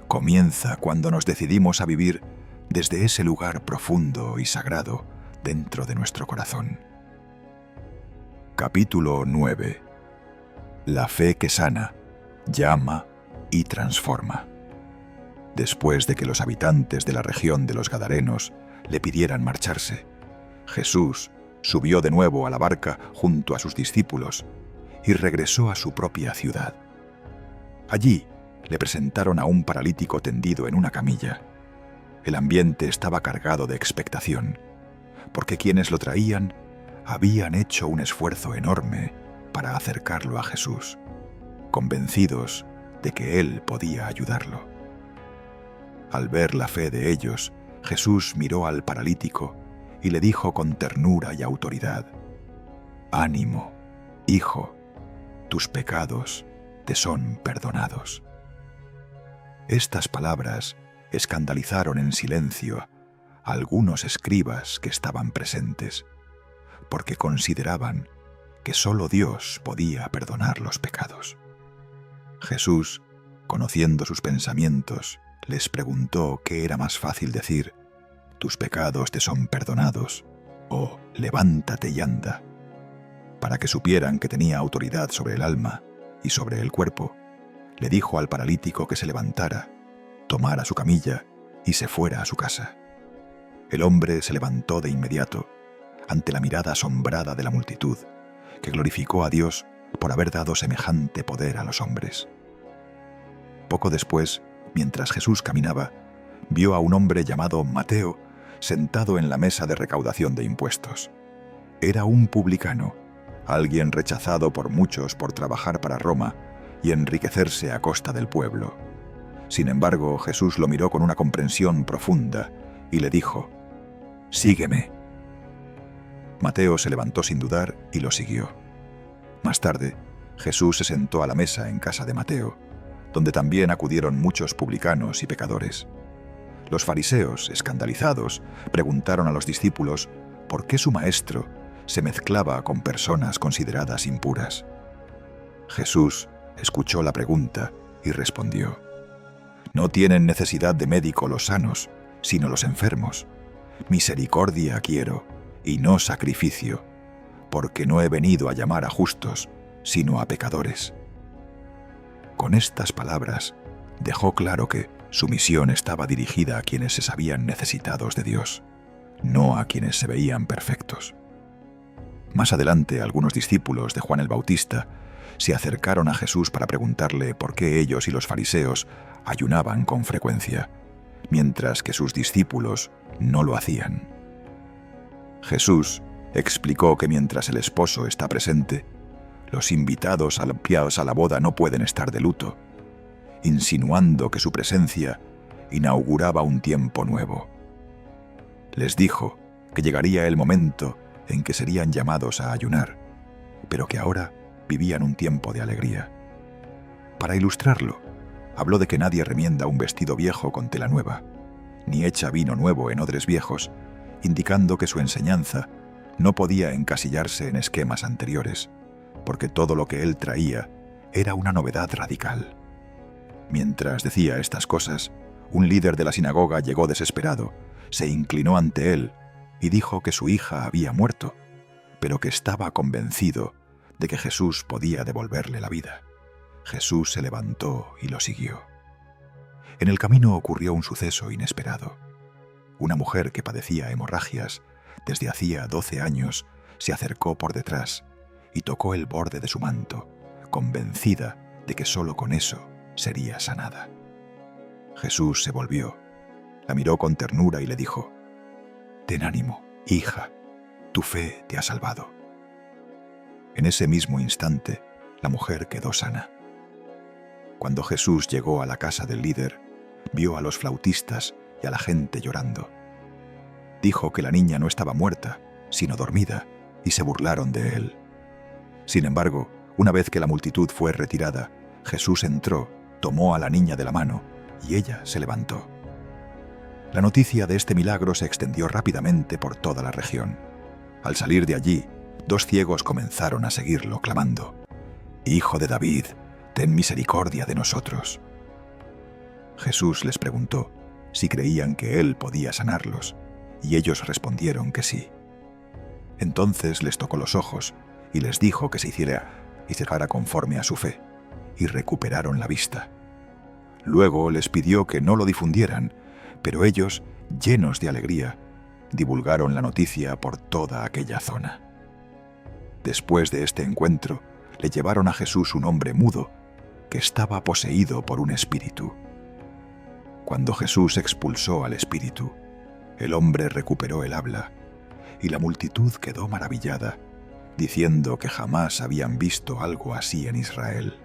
comienza cuando nos decidimos a vivir desde ese lugar profundo y sagrado dentro de nuestro corazón. Capítulo 9. La fe que sana, llama y transforma. Después de que los habitantes de la región de los Gadarenos le pidieran marcharse, Jesús, Subió de nuevo a la barca junto a sus discípulos y regresó a su propia ciudad. Allí le presentaron a un paralítico tendido en una camilla. El ambiente estaba cargado de expectación, porque quienes lo traían habían hecho un esfuerzo enorme para acercarlo a Jesús, convencidos de que él podía ayudarlo. Al ver la fe de ellos, Jesús miró al paralítico y le dijo con ternura y autoridad: «Ánimo, hijo, tus pecados te son perdonados». Estas palabras escandalizaron en silencio a algunos escribas que estaban presentes, porque consideraban que solo Dios podía perdonar los pecados. Jesús, conociendo sus pensamientos, les preguntó qué era más fácil decir: «Tus pecados te son perdonados», o «Levántate y anda». Para que supieran que tenía autoridad sobre el alma y sobre el cuerpo, le dijo al paralítico que se levantara, tomara su camilla y se fuera a su casa. El hombre se levantó de inmediato, ante la mirada asombrada de la multitud, que glorificó a Dios por haber dado semejante poder a los hombres. Poco después, mientras Jesús caminaba, vio a un hombre llamado Mateo sentado en la mesa de recaudación de impuestos. Era un publicano, alguien rechazado por muchos por trabajar para Roma y enriquecerse a costa del pueblo. Sin embargo, Jesús lo miró con una comprensión profunda y le dijo: «Sígueme». Mateo se levantó sin dudar y lo siguió. Más tarde, Jesús se sentó a la mesa en casa de Mateo, donde también acudieron muchos publicanos y pecadores. Los fariseos, escandalizados, preguntaron a los discípulos por qué su maestro se mezclaba con personas consideradas impuras. Jesús escuchó la pregunta y respondió: «No tienen necesidad de médico los sanos, sino los enfermos. Misericordia quiero, y no sacrificio, porque no he venido a llamar a justos, sino a pecadores». Con estas palabras, dejó claro que su misión estaba dirigida a quienes se sabían necesitados de Dios, no a quienes se veían perfectos. Más adelante, algunos discípulos de Juan el Bautista se acercaron a Jesús para preguntarle por qué ellos y los fariseos ayunaban con frecuencia, mientras que sus discípulos no lo hacían. Jesús explicó que mientras el esposo está presente, los invitados a la boda no pueden estar de luto, insinuando que su presencia inauguraba un tiempo nuevo. Les dijo que llegaría el momento en que serían llamados a ayunar, pero que ahora vivían un tiempo de alegría. Para ilustrarlo, habló de que nadie remienda un vestido viejo con tela nueva, ni echa vino nuevo en odres viejos, indicando que su enseñanza no podía encasillarse en esquemas anteriores, porque todo lo que él traía era una novedad radical. Mientras decía estas cosas, un líder de la sinagoga llegó desesperado, se inclinó ante él y dijo que su hija había muerto, pero que estaba convencido de que Jesús podía devolverle la vida. Jesús se levantó y lo siguió. En el camino ocurrió un suceso inesperado. Una mujer que padecía hemorragias desde hacía 12 años se acercó por detrás y tocó el borde de su manto, convencida de que solo con eso sería sanada. Jesús se volvió, la miró con ternura y le dijo: «Ten ánimo, hija, tu fe te ha salvado». En ese mismo instante, la mujer quedó sana. Cuando Jesús llegó a la casa del líder, vio a los flautistas y a la gente llorando. Dijo que la niña no estaba muerta, sino dormida, y se burlaron de él. Sin embargo, una vez que la multitud fue retirada, Jesús entró, tomó a la niña de la mano, y ella se levantó. La noticia de este milagro se extendió rápidamente por toda la región. Al salir de allí, 2 ciegos comenzaron a seguirlo, clamando: «Hijo de David, ten misericordia de nosotros». Jesús les preguntó si creían que él podía sanarlos, y ellos respondieron que sí. Entonces les tocó los ojos y les dijo que se hiciera conforme a su fe, y recuperaron la vista. Luego les pidió que no lo difundieran, pero ellos, llenos de alegría, divulgaron la noticia por toda aquella zona. Después de este encuentro, le llevaron a Jesús un hombre mudo que estaba poseído por un espíritu. Cuando Jesús expulsó al espíritu, el hombre recuperó el habla y la multitud quedó maravillada, diciendo que jamás habían visto algo así en Israel.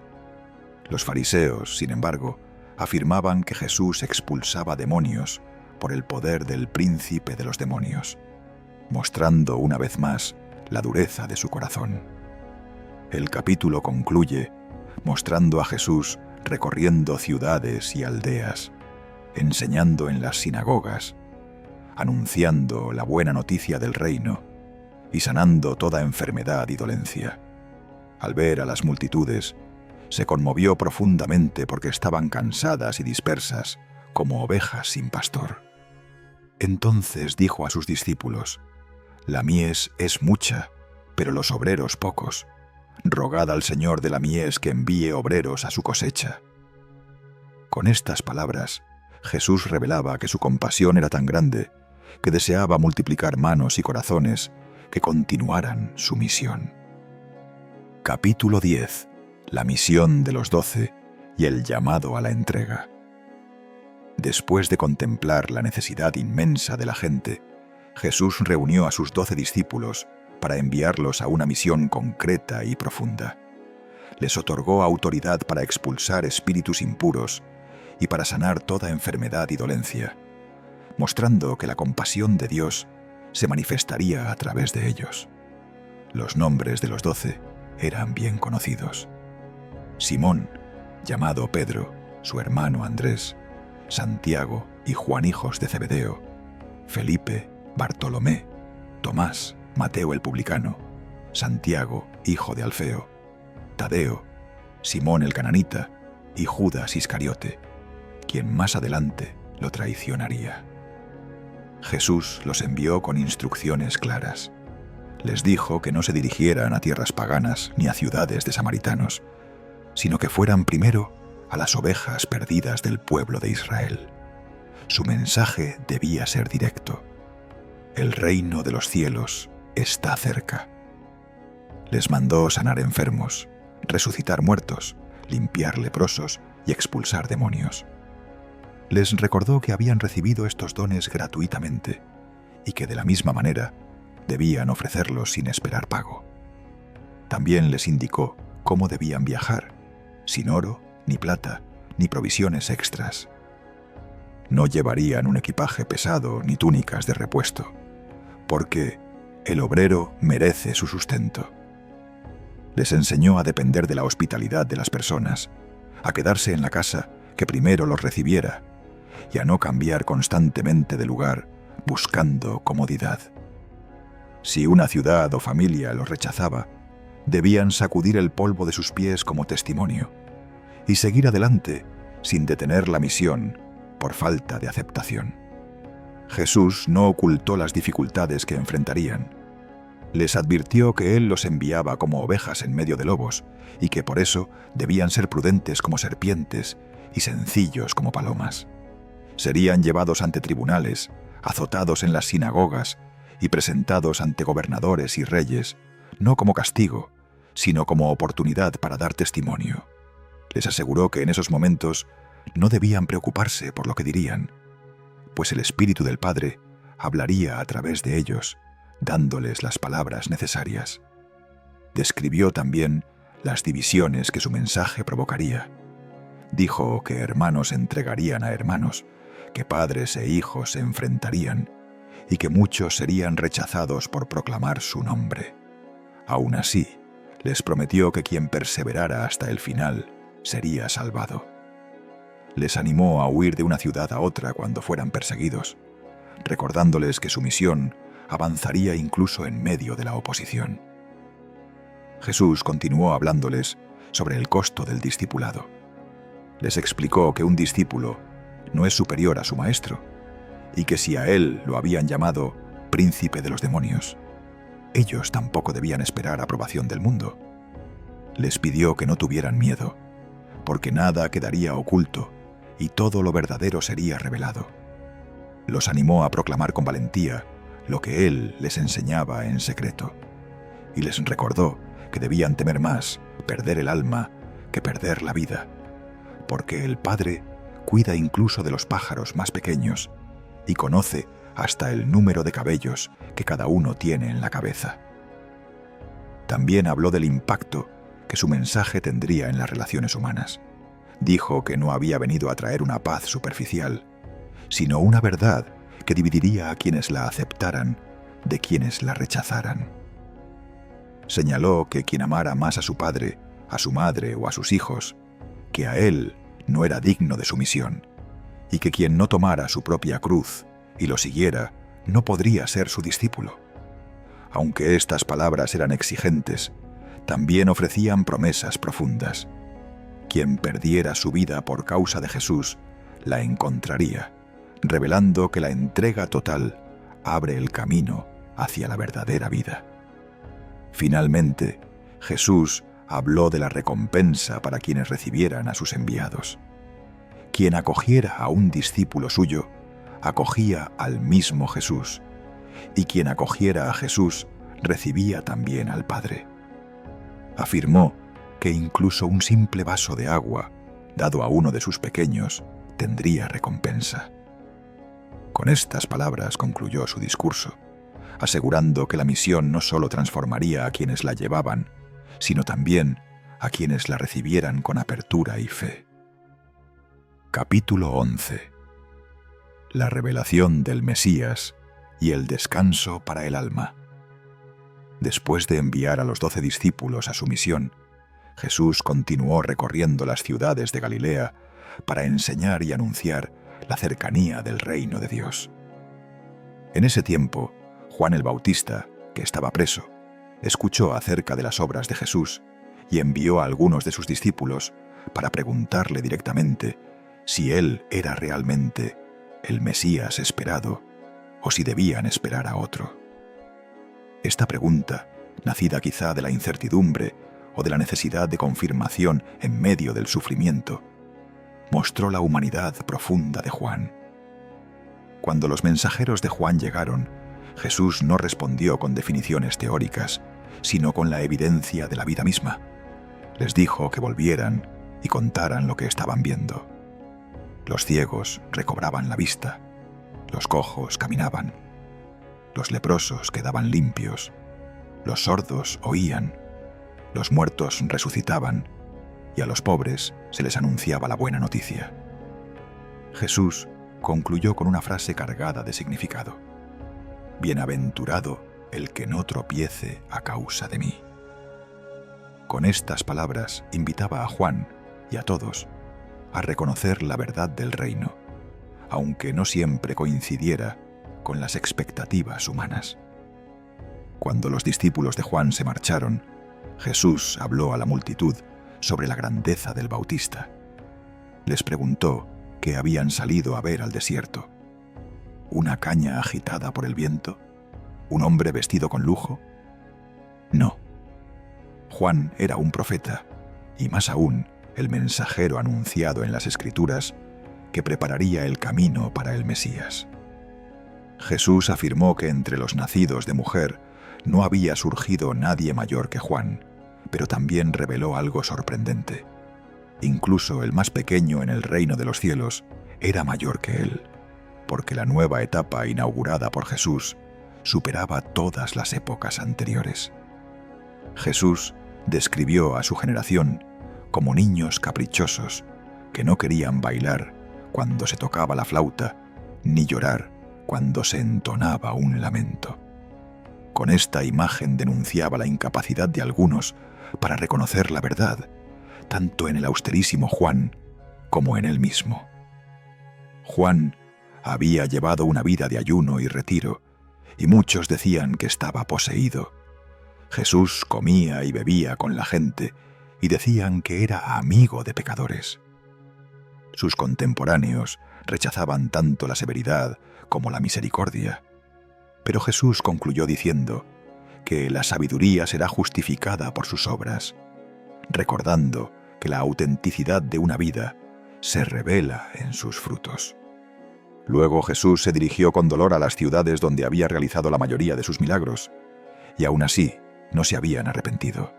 Los fariseos, sin embargo, afirmaban que Jesús expulsaba demonios por el poder del príncipe de los demonios, mostrando una vez más la dureza de su corazón. El capítulo concluye mostrando a Jesús recorriendo ciudades y aldeas, enseñando en las sinagogas, anunciando la buena noticia del reino y sanando toda enfermedad y dolencia. Al ver a las multitudes, se conmovió profundamente porque estaban cansadas y dispersas como ovejas sin pastor. Entonces dijo a sus discípulos: «La mies es mucha, pero los obreros pocos. Rogad al Señor de la mies que envíe obreros a su cosecha». Con estas palabras, Jesús revelaba que su compasión era tan grande que deseaba multiplicar manos y corazones que continuaran su misión. Capítulo 10. La misión de los 12 y el llamado a la entrega. Después de contemplar la necesidad inmensa de la gente, Jesús reunió a sus 12 discípulos para enviarlos a una misión concreta y profunda. Les otorgó autoridad para expulsar espíritus impuros y para sanar toda enfermedad y dolencia, mostrando que la compasión de Dios se manifestaría a través de ellos. Los nombres de los 12 eran bien conocidos: Simón, llamado Pedro, su hermano Andrés, Santiago y Juan, hijos de Zebedeo, Felipe, Bartolomé, Tomás, Mateo el publicano, Santiago, hijo de Alfeo, Tadeo, Simón el cananita y Judas Iscariote, quien más adelante lo traicionaría. Jesús los envió con instrucciones claras. Les dijo que no se dirigieran a tierras paganas ni a ciudades de samaritanos, sino que fueran primero a las ovejas perdidas del pueblo de Israel. Su mensaje debía ser directo: el reino de los cielos está cerca. Les mandó sanar enfermos, resucitar muertos, limpiar leprosos y expulsar demonios. Les recordó que habían recibido estos dones gratuitamente y que de la misma manera debían ofrecerlos sin esperar pago. También les indicó cómo debían viajar, sin oro, ni plata, ni provisiones extras. No llevarían un equipaje pesado ni túnicas de repuesto, porque el obrero merece su sustento. Les enseñó a depender de la hospitalidad de las personas, a quedarse en la casa que primero los recibiera y a no cambiar constantemente de lugar buscando comodidad. Si una ciudad o familia los rechazaba, debían sacudir el polvo de sus pies como testimonio y seguir adelante sin detener la misión por falta de aceptación. Jesús no ocultó las dificultades que enfrentarían. Les advirtió que Él los enviaba como ovejas en medio de lobos y que por eso debían ser prudentes como serpientes y sencillos como palomas. Serían llevados ante tribunales, azotados en las sinagogas y presentados ante gobernadores y reyes, no como castigo, sino como oportunidad para dar testimonio. Les aseguró que en esos momentos no debían preocuparse por lo que dirían, pues el Espíritu del Padre hablaría a través de ellos, dándoles las palabras necesarias. Describió también las divisiones que su mensaje provocaría. Dijo que hermanos entregarían a hermanos, que padres e hijos se enfrentarían y que muchos serían rechazados por proclamar su nombre. Aún así, les prometió que quien perseverara hasta el final sería salvado. Les animó a huir de una ciudad a otra cuando fueran perseguidos, recordándoles que su misión avanzaría incluso en medio de la oposición. Jesús continuó hablándoles sobre el costo del discipulado. Les explicó que un discípulo no es superior a su maestro y que si a él lo habían llamado príncipe de los demonios, ellos tampoco debían esperar aprobación del mundo. Les pidió que no tuvieran miedo, porque nada quedaría oculto y todo lo verdadero sería revelado. Los animó a proclamar con valentía lo que él les enseñaba en secreto, y les recordó que debían temer más perder el alma que perder la vida, porque el Padre cuida incluso de los pájaros más pequeños y conoce hasta el número de cabellos que cada uno tiene en la cabeza. También habló del impacto que su mensaje tendría en las relaciones humanas. Dijo que no había venido a traer una paz superficial, sino una verdad que dividiría a quienes la aceptaran de quienes la rechazaran. Señaló que quien amara más a su padre, a su madre o a sus hijos, que a él no era digno de su misión, y que quien no tomara su propia cruz y lo siguiera no podría ser su discípulo. Aunque estas palabras eran exigentes, también ofrecían promesas profundas. Quien perdiera su vida por causa de Jesús, la encontraría, revelando que la entrega total abre el camino hacia la verdadera vida. Finalmente, Jesús habló de la recompensa para quienes recibieran a sus enviados. Quien acogiera a un discípulo suyo, acogía al mismo Jesús, y quien acogiera a Jesús, recibía también al Padre. Afirmó que incluso un simple vaso de agua, dado a uno de sus pequeños, tendría recompensa. Con estas palabras concluyó su discurso, asegurando que la misión no solo transformaría a quienes la llevaban, sino también a quienes la recibieran con apertura y fe. Capítulo 11. La revelación del Mesías y el descanso para el alma. Después de enviar a los 12 discípulos a su misión, Jesús continuó recorriendo las ciudades de Galilea para enseñar y anunciar la cercanía del reino de Dios. En ese tiempo, Juan el Bautista, que estaba preso, escuchó acerca de las obras de Jesús y envió a algunos de sus discípulos para preguntarle directamente si él era realmente el Mesías esperado o si debían esperar a otro. Esta pregunta, nacida quizá de la incertidumbre o de la necesidad de confirmación en medio del sufrimiento, mostró la humanidad profunda de Juan. Cuando los mensajeros de Juan llegaron, Jesús no respondió con definiciones teóricas, sino con la evidencia de la vida misma. Les dijo que volvieran y contaran lo que estaban viendo. Los ciegos recobraban la vista, los cojos caminaban, los leprosos quedaban limpios, los sordos oían, los muertos resucitaban y a los pobres se les anunciaba la buena noticia. Jesús concluyó con una frase cargada de significado: «Bienaventurado el que no tropiece a causa de mí». Con estas palabras invitaba a Juan y a todos a reconocer la verdad del reino, aunque no siempre coincidiera con las expectativas humanas. Cuando los discípulos de Juan se marcharon, Jesús habló a la multitud sobre la grandeza del Bautista. Les preguntó qué habían salido a ver al desierto. ¿Una caña agitada por el viento? ¿Un hombre vestido con lujo? No. Juan era un profeta, y más aún, el mensajero anunciado en las Escrituras que prepararía el camino para el Mesías. Jesús afirmó que entre los nacidos de mujer no había surgido nadie mayor que Juan, pero también reveló algo sorprendente. Incluso el más pequeño en el reino de los cielos era mayor que él, porque la nueva etapa inaugurada por Jesús superaba todas las épocas anteriores. Jesús describió a su generación como niños caprichosos que no querían bailar cuando se tocaba la flauta, ni llorar cuando se entonaba un lamento. Con esta imagen denunciaba la incapacidad de algunos para reconocer la verdad, tanto en el austerísimo Juan como en él mismo. Juan había llevado una vida de ayuno y retiro, y muchos decían que estaba poseído. Jesús comía y bebía con la gente, y decían que era amigo de pecadores. Sus contemporáneos rechazaban tanto la severidad como la misericordia. Pero Jesús concluyó diciendo que la sabiduría será justificada por sus obras, recordando que la autenticidad de una vida se revela en sus frutos. Luego Jesús se dirigió con dolor a las ciudades donde había realizado la mayoría de sus milagros, y aún así no se habían arrepentido.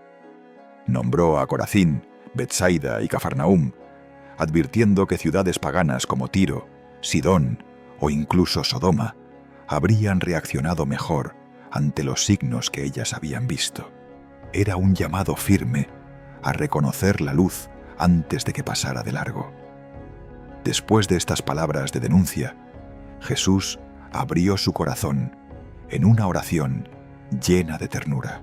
Nombró a Corazín, Betsaida y Cafarnaúm, advirtiendo que ciudades paganas como Tiro, Sidón o incluso Sodoma habrían reaccionado mejor ante los signos que ellas habían visto. Era un llamado firme a reconocer la luz antes de que pasara de largo. Después de estas palabras de denuncia, Jesús abrió su corazón en una oración llena de ternura.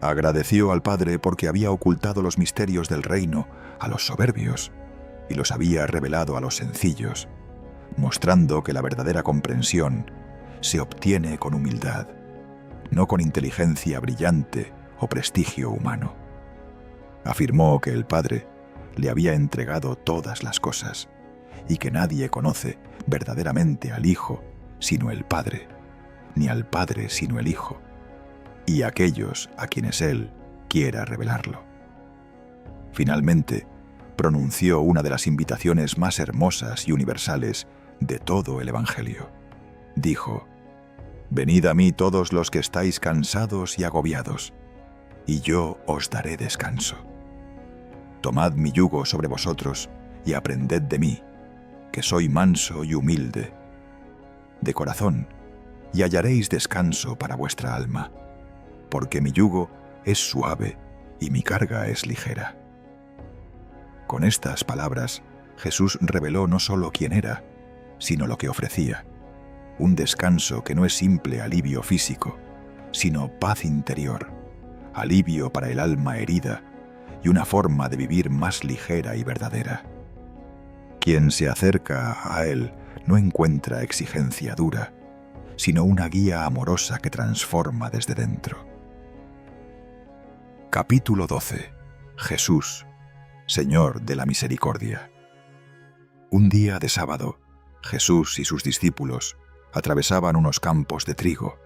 Agradeció al Padre porque había ocultado los misterios del reino a los soberbios y los había revelado a los sencillos, mostrando que la verdadera comprensión se obtiene con humildad, no con inteligencia brillante o prestigio humano. Afirmó que el Padre le había entregado todas las cosas y que nadie conoce verdaderamente al Hijo sino el Padre, ni al Padre sino el Hijo, y aquellos a quienes Él quiera revelarlo. Finalmente, pronunció una de las invitaciones más hermosas y universales de todo el Evangelio. Dijo: «Venid a mí todos los que estáis cansados y agobiados, y yo os daré descanso. Tomad mi yugo sobre vosotros y aprended de mí, que soy manso y humilde de corazón, y hallaréis descanso para vuestra alma, porque mi yugo es suave y mi carga es ligera». Con estas palabras, Jesús reveló no solo quién era, sino lo que ofrecía: un descanso que no es simple alivio físico, sino paz interior, alivio para el alma herida y una forma de vivir más ligera y verdadera. Quien se acerca a Él no encuentra exigencia dura, sino una guía amorosa que transforma desde dentro. Capítulo 12. Jesús, Señor de la Misericordia. Un día de sábado, Jesús y sus discípulos atravesaban unos campos de trigo,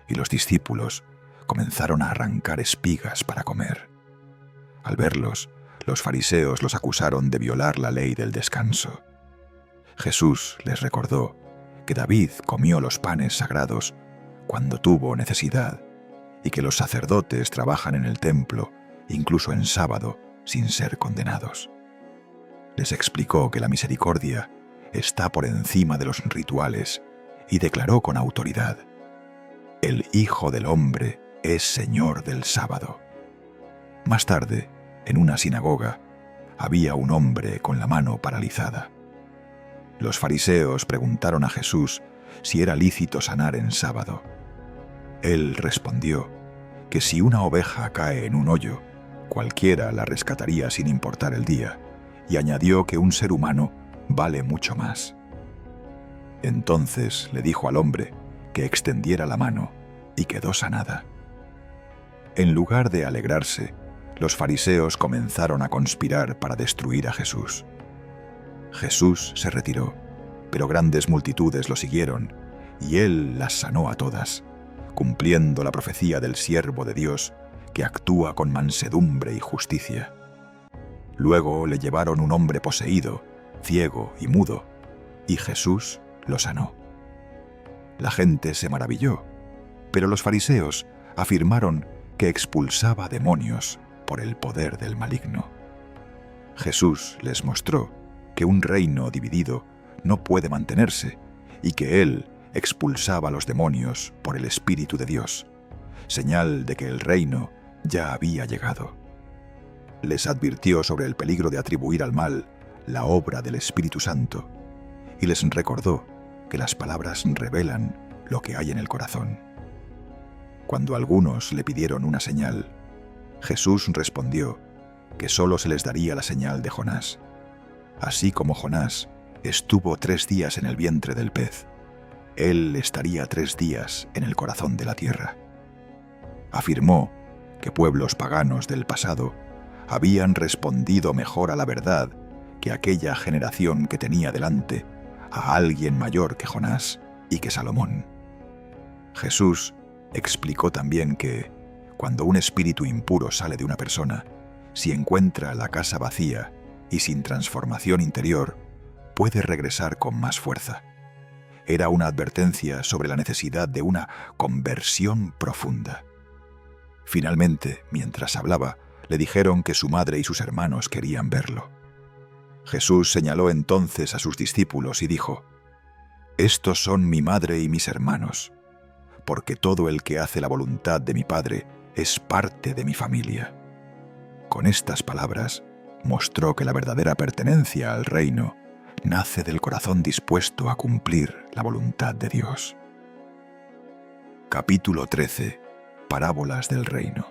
y los discípulos comenzaron a arrancar espigas para comer. Al verlos, los fariseos los acusaron de violar la ley del descanso. Jesús les recordó que David comió los panes sagrados cuando tuvo necesidad, y que los sacerdotes trabajan en el templo, incluso en sábado, sin ser condenados. Les explicó que la misericordia está por encima de los rituales y declaró con autoridad: «El Hijo del Hombre es Señor del sábado». Más tarde, en una sinagoga, había un hombre con la mano paralizada. Los fariseos preguntaron a Jesús si era lícito sanar en sábado. Él respondió que si una oveja cae en un hoyo, cualquiera la rescataría sin importar el día, y añadió que un ser humano vale mucho más. Entonces le dijo al hombre que extendiera la mano y quedó sanada. En lugar de alegrarse, los fariseos comenzaron a conspirar para destruir a Jesús. Jesús se retiró, pero grandes multitudes lo siguieron, y Él las sanó a todas, cumpliendo la profecía del siervo de Dios que actúa con mansedumbre y justicia. Luego le llevaron un hombre poseído, ciego y mudo, y Jesús lo sanó. La gente se maravilló, pero los fariseos afirmaron que expulsaba demonios por el poder del maligno. Jesús les mostró que un reino dividido no puede mantenerse y que Él expulsaba a los demonios por el Espíritu de Dios, señal de que el reino ya había llegado. Les advirtió sobre el peligro de atribuir al mal la obra del Espíritu Santo y les recordó que las palabras revelan lo que hay en el corazón. Cuando algunos le pidieron una señal, Jesús respondió que solo se les daría la señal de Jonás. Así como Jonás estuvo 3 días en el vientre del pez, Él estaría 3 días en el corazón de la tierra. Afirmó que pueblos paganos del pasado habían respondido mejor a la verdad que aquella generación que tenía delante a alguien mayor que Jonás y que Salomón. Jesús explicó también que, cuando un espíritu impuro sale de una persona, si encuentra la casa vacía y sin transformación interior, puede regresar con más fuerza. Era una advertencia sobre la necesidad de una conversión profunda. Finalmente, mientras hablaba, le dijeron que su madre y sus hermanos querían verlo. Jesús señaló entonces a sus discípulos y dijo: «Estos son mi madre y mis hermanos, porque todo el que hace la voluntad de mi Padre es parte de mi familia». Con estas palabras, mostró que la verdadera pertenencia al reino nace del corazón dispuesto a cumplir la voluntad de Dios. Capítulo 13. Parábolas del reino.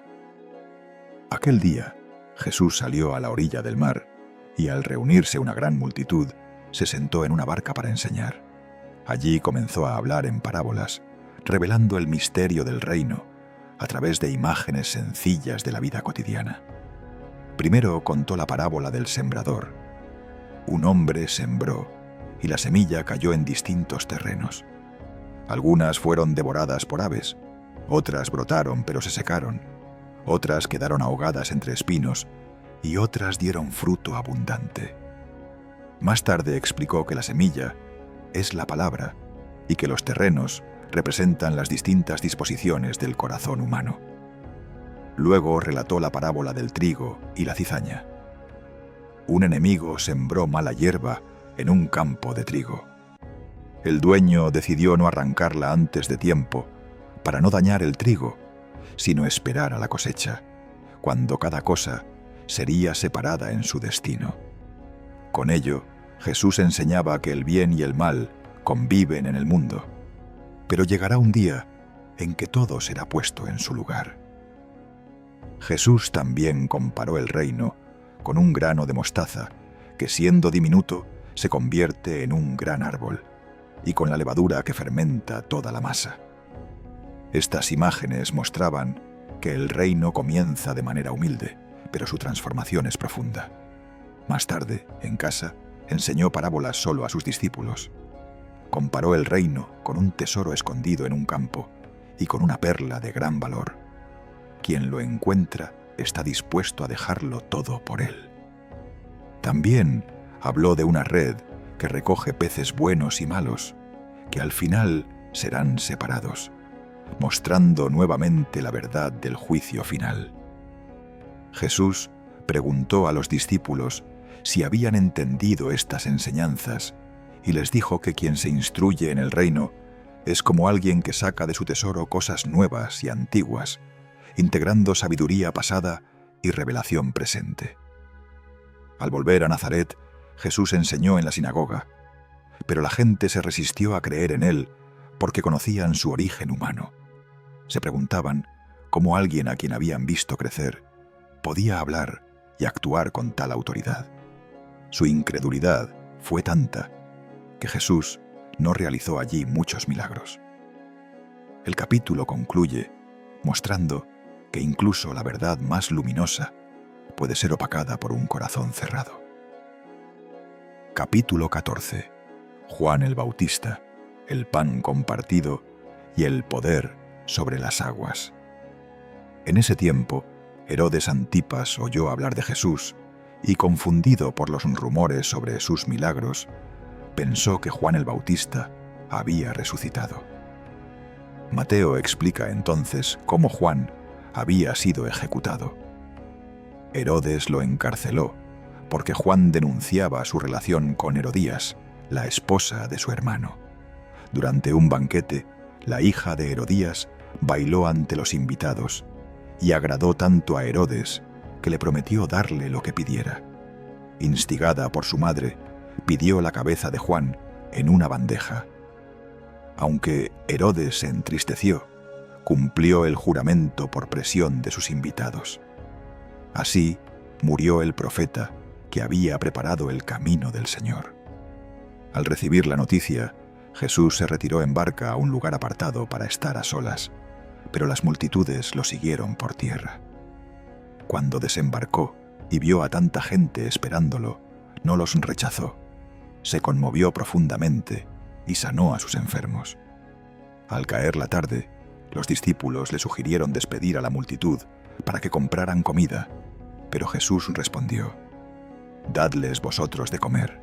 Aquel día, Jesús salió a la orilla del mar y, al reunirse una gran multitud, se sentó en una barca para enseñar. Allí comenzó a hablar en parábolas, revelando el misterio del reino a través de imágenes sencillas de la vida cotidiana. Primero contó la parábola del sembrador. Un hombre sembró, y la semilla cayó en distintos terrenos. Algunas fueron devoradas por aves, otras brotaron pero se secaron, otras quedaron ahogadas entre espinos, y otras dieron fruto abundante. Más tarde explicó que la semilla es la palabra y que los terrenos representan las distintas disposiciones del corazón humano. Luego relató la parábola del trigo y la cizaña. Un enemigo sembró mala hierba en un campo de trigo. El dueño decidió no arrancarla antes de tiempo para no dañar el trigo, sino esperar a la cosecha, cuando cada cosa sería separada en su destino. Con ello, Jesús enseñaba que el bien y el mal conviven en el mundo, pero llegará un día en que todo será puesto en su lugar. Jesús también comparó el reino con un grano de mostaza que, siendo diminuto, se convierte en un gran árbol, y con la levadura que fermenta toda la masa. Estas imágenes mostraban que el reino comienza de manera humilde, pero su transformación es profunda. Más tarde, en casa, enseñó parábolas solo a sus discípulos. Comparó el reino con un tesoro escondido en un campo y con una perla de gran valor. Quien lo encuentra está dispuesto a dejarlo todo por él. También habló de una red que recoge peces buenos y malos, que al final serán separados, mostrando nuevamente la verdad del juicio final. Jesús preguntó a los discípulos si habían entendido estas enseñanzas y les dijo que quien se instruye en el reino es como alguien que saca de su tesoro cosas nuevas y antiguas, integrando sabiduría pasada y revelación presente. Al volver a Nazaret, Jesús enseñó en la sinagoga, pero la gente se resistió a creer en él porque conocían su origen humano. Se preguntaban cómo alguien a quien habían visto crecer podía hablar y actuar con tal autoridad. Su incredulidad fue tanta que Jesús no realizó allí muchos milagros. El capítulo concluye mostrando que incluso la verdad más luminosa puede ser opacada por un corazón cerrado. Capítulo 14. Juan el Bautista, el pan compartido y el poder sobre las aguas. En ese tiempo, Herodes Antipas oyó hablar de Jesús y, confundido por los rumores sobre sus milagros, pensó que Juan el Bautista había resucitado. Mateo explica entonces cómo Juan había sido ejecutado. Herodes lo encarceló porque Juan denunciaba su relación con Herodías, la esposa de su hermano. Durante un banquete, la hija de Herodías bailó ante los invitados y agradó tanto a Herodes que le prometió darle lo que pidiera. Instigada por su madre, pidió la cabeza de Juan en una bandeja. Aunque Herodes se entristeció, cumplió el juramento por presión de sus invitados. Así murió el profeta que había preparado el camino del Señor. Al recibir la noticia, Jesús se retiró en barca a un lugar apartado para estar a solas, pero las multitudes lo siguieron por tierra. Cuando desembarcó y vio a tanta gente esperándolo, no los rechazó. Se conmovió profundamente y sanó a sus enfermos. Al caer la tarde, los discípulos le sugirieron despedir a la multitud para que compraran comida, pero Jesús respondió: «Dadles vosotros de comer».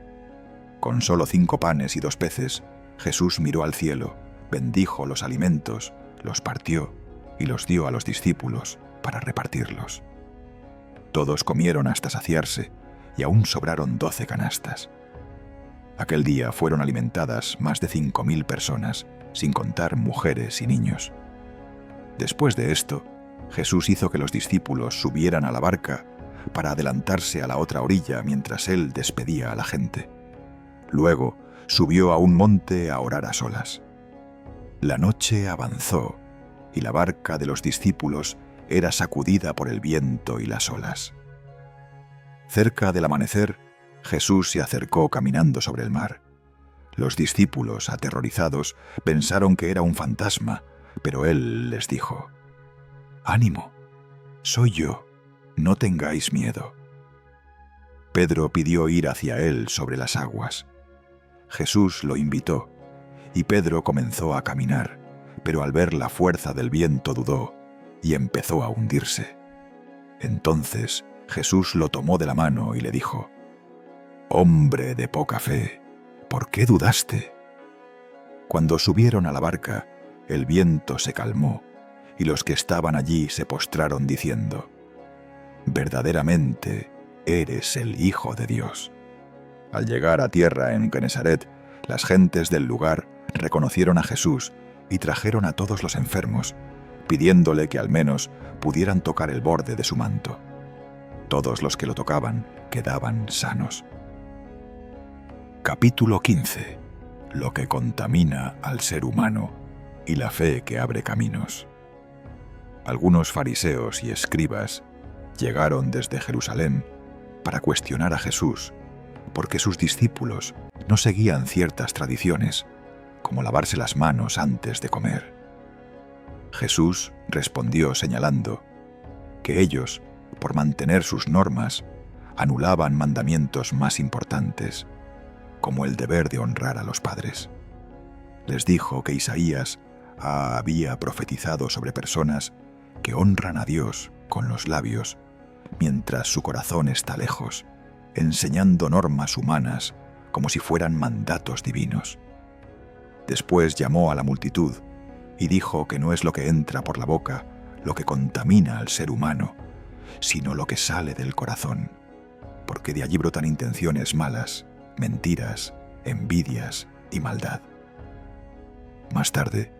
Con solo 5 panes y 2 peces, Jesús miró al cielo, bendijo los alimentos, los partió y los dio a los discípulos para repartirlos. Todos comieron hasta saciarse y aún sobraron 12 canastas. Aquel día fueron alimentadas más de 5.000 personas, sin contar mujeres y niños. Después de esto, Jesús hizo que los discípulos subieran a la barca para adelantarse a la otra orilla mientras él despedía a la gente. Luego subió a un monte a orar a solas. La noche avanzó y la barca de los discípulos era sacudida por el viento y las olas. Cerca del amanecer, Jesús se acercó caminando sobre el mar. Los discípulos, aterrorizados, pensaron que era un fantasma, pero él les dijo: «Ánimo, soy yo, no tengáis miedo». Pedro pidió ir hacia él sobre las aguas. Jesús lo invitó, y Pedro comenzó a caminar, pero al ver la fuerza del viento dudó y empezó a hundirse. Entonces Jesús lo tomó de la mano y le dijo: «Hombre de poca fe, ¿por qué dudaste?». Cuando subieron a la barca, el viento se calmó, y los que estaban allí se postraron diciendo: «Verdaderamente eres el Hijo de Dios». Al llegar a tierra en Genesaret, las gentes del lugar reconocieron a Jesús y trajeron a todos los enfermos, pidiéndole que al menos pudieran tocar el borde de su manto. Todos los que lo tocaban quedaban sanos. Capítulo 15. Lo que contamina al ser humano y la fe que abre caminos. Algunos fariseos y escribas llegaron desde Jerusalén para cuestionar a Jesús, porque sus discípulos no seguían ciertas tradiciones, como lavarse las manos antes de comer. Jesús respondió señalando que ellos, por mantener sus normas, anulaban mandamientos más importantes, como el deber de honrar a los padres. Les dijo que Isaías había profetizado sobre personas que honran a Dios con los labios, mientras su corazón está lejos, enseñando normas humanas como si fueran mandatos divinos. Después llamó a la multitud y dijo que no es lo que entra por la boca lo que contamina al ser humano, sino lo que sale del corazón, porque de allí brotan intenciones malas, mentiras, envidias y maldad. Más tarde,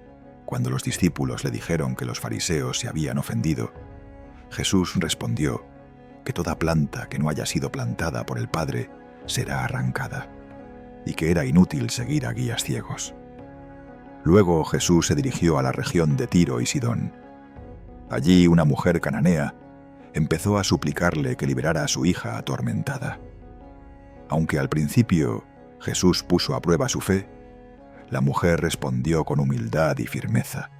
cuando los discípulos le dijeron que los fariseos se habían ofendido, Jesús respondió que toda planta que no haya sido plantada por el Padre será arrancada, y que era inútil seguir a guías ciegos. Luego Jesús se dirigió a la región de Tiro y Sidón. Allí una mujer cananea empezó a suplicarle que liberara a su hija atormentada. Aunque al principio Jesús puso a prueba su fe, la mujer respondió con humildad y firmeza,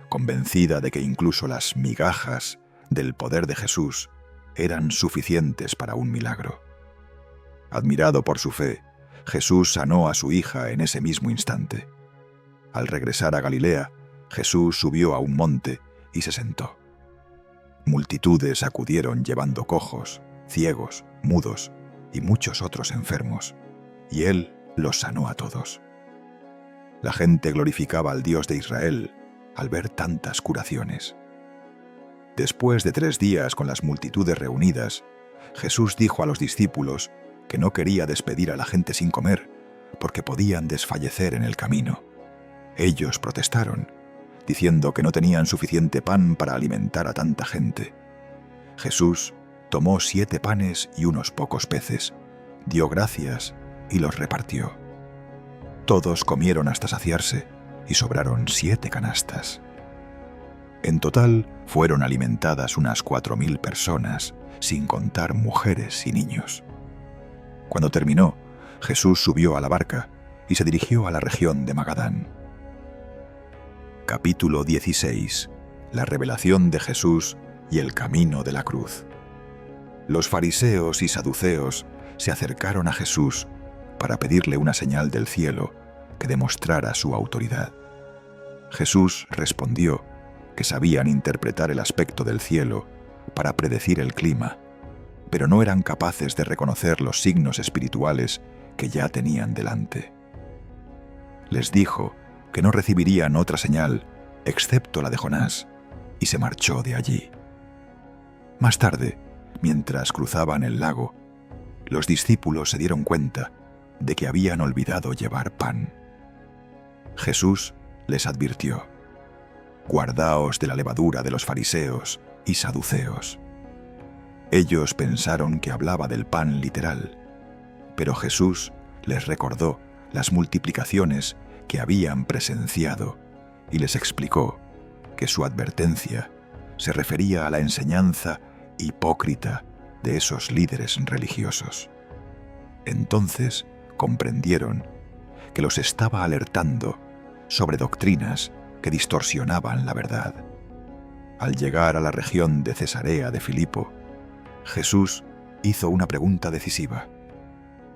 convencida de que incluso las migajas del poder de Jesús eran suficientes para un milagro. Admirado por su fe, Jesús sanó a su hija en ese mismo instante. Al regresar a Galilea, Jesús subió a un monte y se sentó. Multitudes acudieron llevando cojos, ciegos, mudos y muchos otros enfermos, y él los sanó a todos. La gente glorificaba al Dios de Israel al ver tantas curaciones. Después de 3 días con las multitudes reunidas, Jesús dijo a los discípulos que no quería despedir a la gente sin comer, porque podían desfallecer en el camino. Ellos protestaron, diciendo que no tenían suficiente pan para alimentar a tanta gente. Jesús tomó 7 panes y unos pocos peces, dio gracias y los repartió. Todos comieron hasta saciarse y sobraron 7 canastas. En total fueron alimentadas unas 4.000 personas, sin contar mujeres y niños. Cuando terminó, Jesús subió a la barca y se dirigió a la región de Magadán. Capítulo 16. La revelación de Jesús y el camino de la cruz. Los fariseos y saduceos se acercaron a Jesús para pedirle una señal del cielo que demostrara su autoridad. Jesús respondió que sabían interpretar el aspecto del cielo para predecir el clima, pero no eran capaces de reconocer los signos espirituales que ya tenían delante. Les dijo que no recibirían otra señal excepto la de Jonás, y se marchó de allí. Más tarde, mientras cruzaban el lago, los discípulos se dieron cuenta de que habían olvidado llevar pan. Jesús les advirtió: «Guardaos de la levadura de los fariseos y saduceos». Ellos pensaron que hablaba del pan literal, pero Jesús les recordó las multiplicaciones que habían presenciado y les explicó que su advertencia se refería a la enseñanza hipócrita de esos líderes religiosos. Entonces comprendieron que los estaba alertando sobre doctrinas que distorsionaban la verdad. Al llegar a la región de Cesarea de Filipo, Jesús hizo una pregunta decisiva: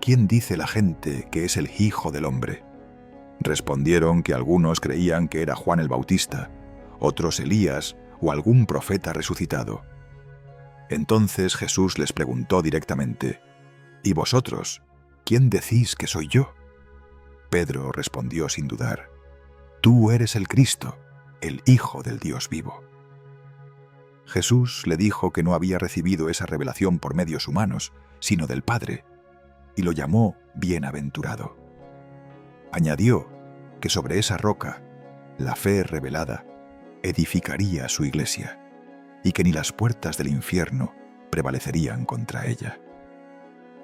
¿quién dice la gente que es el Hijo del Hombre? Respondieron que algunos creían que era Juan el Bautista, otros Elías o algún profeta resucitado. Entonces Jesús les preguntó directamente: ¿y vosotros, quién decís que soy yo? Pedro respondió sin dudar: tú eres el Cristo, el Hijo del Dios vivo. Jesús le dijo que no había recibido esa revelación por medios humanos, sino del Padre, y lo llamó bienaventurado. Añadió que sobre esa roca, la fe revelada, edificaría su iglesia, y que ni las puertas del infierno prevalecerían contra ella.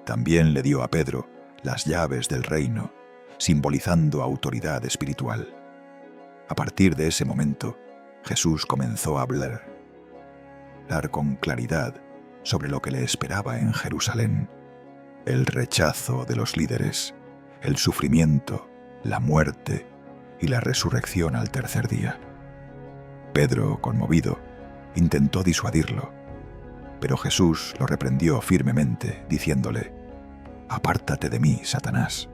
También le dio a Pedro las llaves del reino, simbolizando autoridad espiritual. A partir de ese momento, Jesús comenzó a hablar con claridad sobre lo que le esperaba en Jerusalén: el rechazo de los líderes, el sufrimiento, la muerte y la resurrección al tercer día. Pedro, conmovido, intentó disuadirlo, pero Jesús lo reprendió firmemente, diciéndole: «Apártate de mí, Satanás»,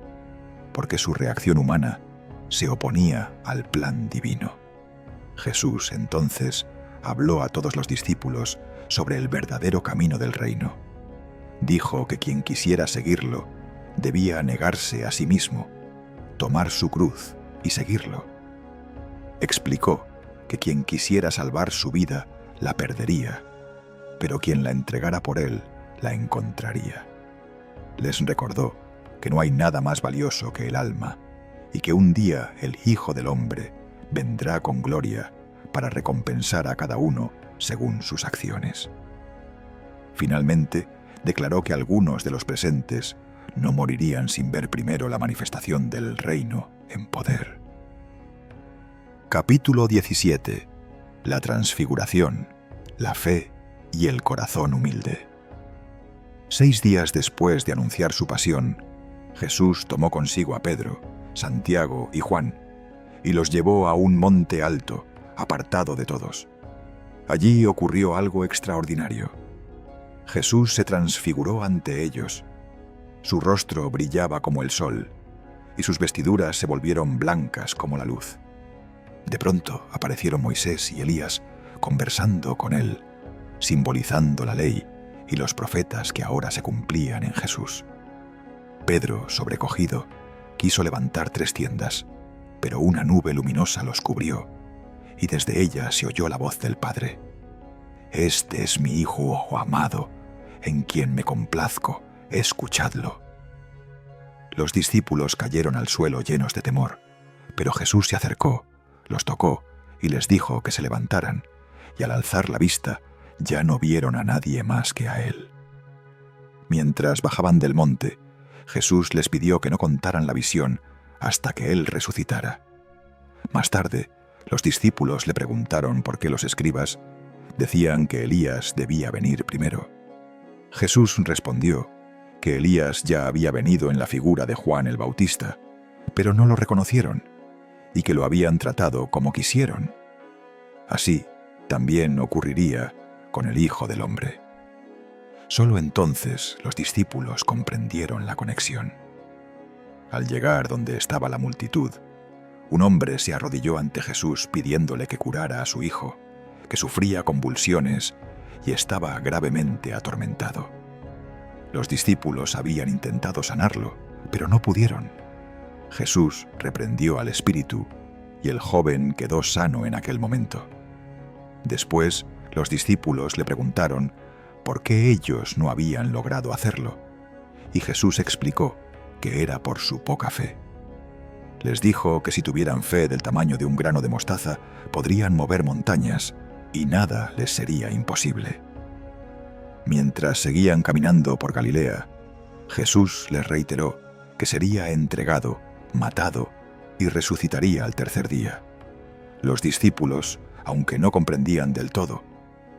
porque su reacción humana se oponía al plan divino. Jesús, entonces, habló a todos los discípulos sobre el verdadero camino del reino. Dijo que quien quisiera seguirlo debía negarse a sí mismo, tomar su cruz y seguirlo. Explicó que quien quisiera salvar su vida la perdería, pero quien la entregara por él la encontraría. Les recordó que no hay nada más valioso que el alma y que un día el Hijo del Hombre vendrá con gloria para recompensar a cada uno según sus acciones. Finalmente, declaró que algunos de los presentes no morirían sin ver primero la manifestación del reino en poder. Capítulo 17. La transfiguración, la fe y el corazón humilde. 6 días después de anunciar su pasión, Jesús tomó consigo a Pedro, Santiago y Juan, y los llevó a un monte alto, apartado de todos. Allí ocurrió algo extraordinario. Jesús se transfiguró ante ellos. Su rostro brillaba como el sol, y sus vestiduras se volvieron blancas como la luz. De pronto aparecieron Moisés y Elías conversando con él, simbolizando la ley y los profetas que ahora se cumplían en Jesús. Pedro, sobrecogido, quiso levantar 3 tiendas, pero una nube luminosa los cubrió, y desde ella se oyó la voz del Padre: «Este es mi Hijo amado, en quien me complazco, escuchadlo». Los discípulos cayeron al suelo llenos de temor, pero Jesús se acercó, los tocó y les dijo que se levantaran, y al alzar la vista ya no vieron a nadie más que a él. Mientras bajaban del monte, Jesús les pidió que no contaran la visión hasta que él resucitara. Más tarde, los discípulos le preguntaron por qué los escribas decían que Elías debía venir primero. Jesús respondió que Elías ya había venido en la figura de Juan el Bautista, pero no lo reconocieron, y que lo habían tratado como quisieron. Así también ocurriría con el Hijo del Hombre. Solo entonces los discípulos comprendieron la conexión. Al llegar donde estaba la multitud, un hombre se arrodilló ante Jesús pidiéndole que curara a su hijo, que sufría convulsiones y estaba gravemente atormentado. Los discípulos habían intentado sanarlo, pero no pudieron. Jesús reprendió al espíritu y el joven quedó sano en aquel momento. Después, los discípulos le preguntaron por qué ellos no habían logrado hacerlo, y Jesús explicó que era por su poca fe. Les dijo que si tuvieran fe del tamaño de un grano de mostaza, podrían mover montañas y nada les sería imposible. Mientras seguían caminando por Galilea, Jesús les reiteró que sería entregado, matado y resucitaría al tercer día. Los discípulos, aunque no comprendían del todo,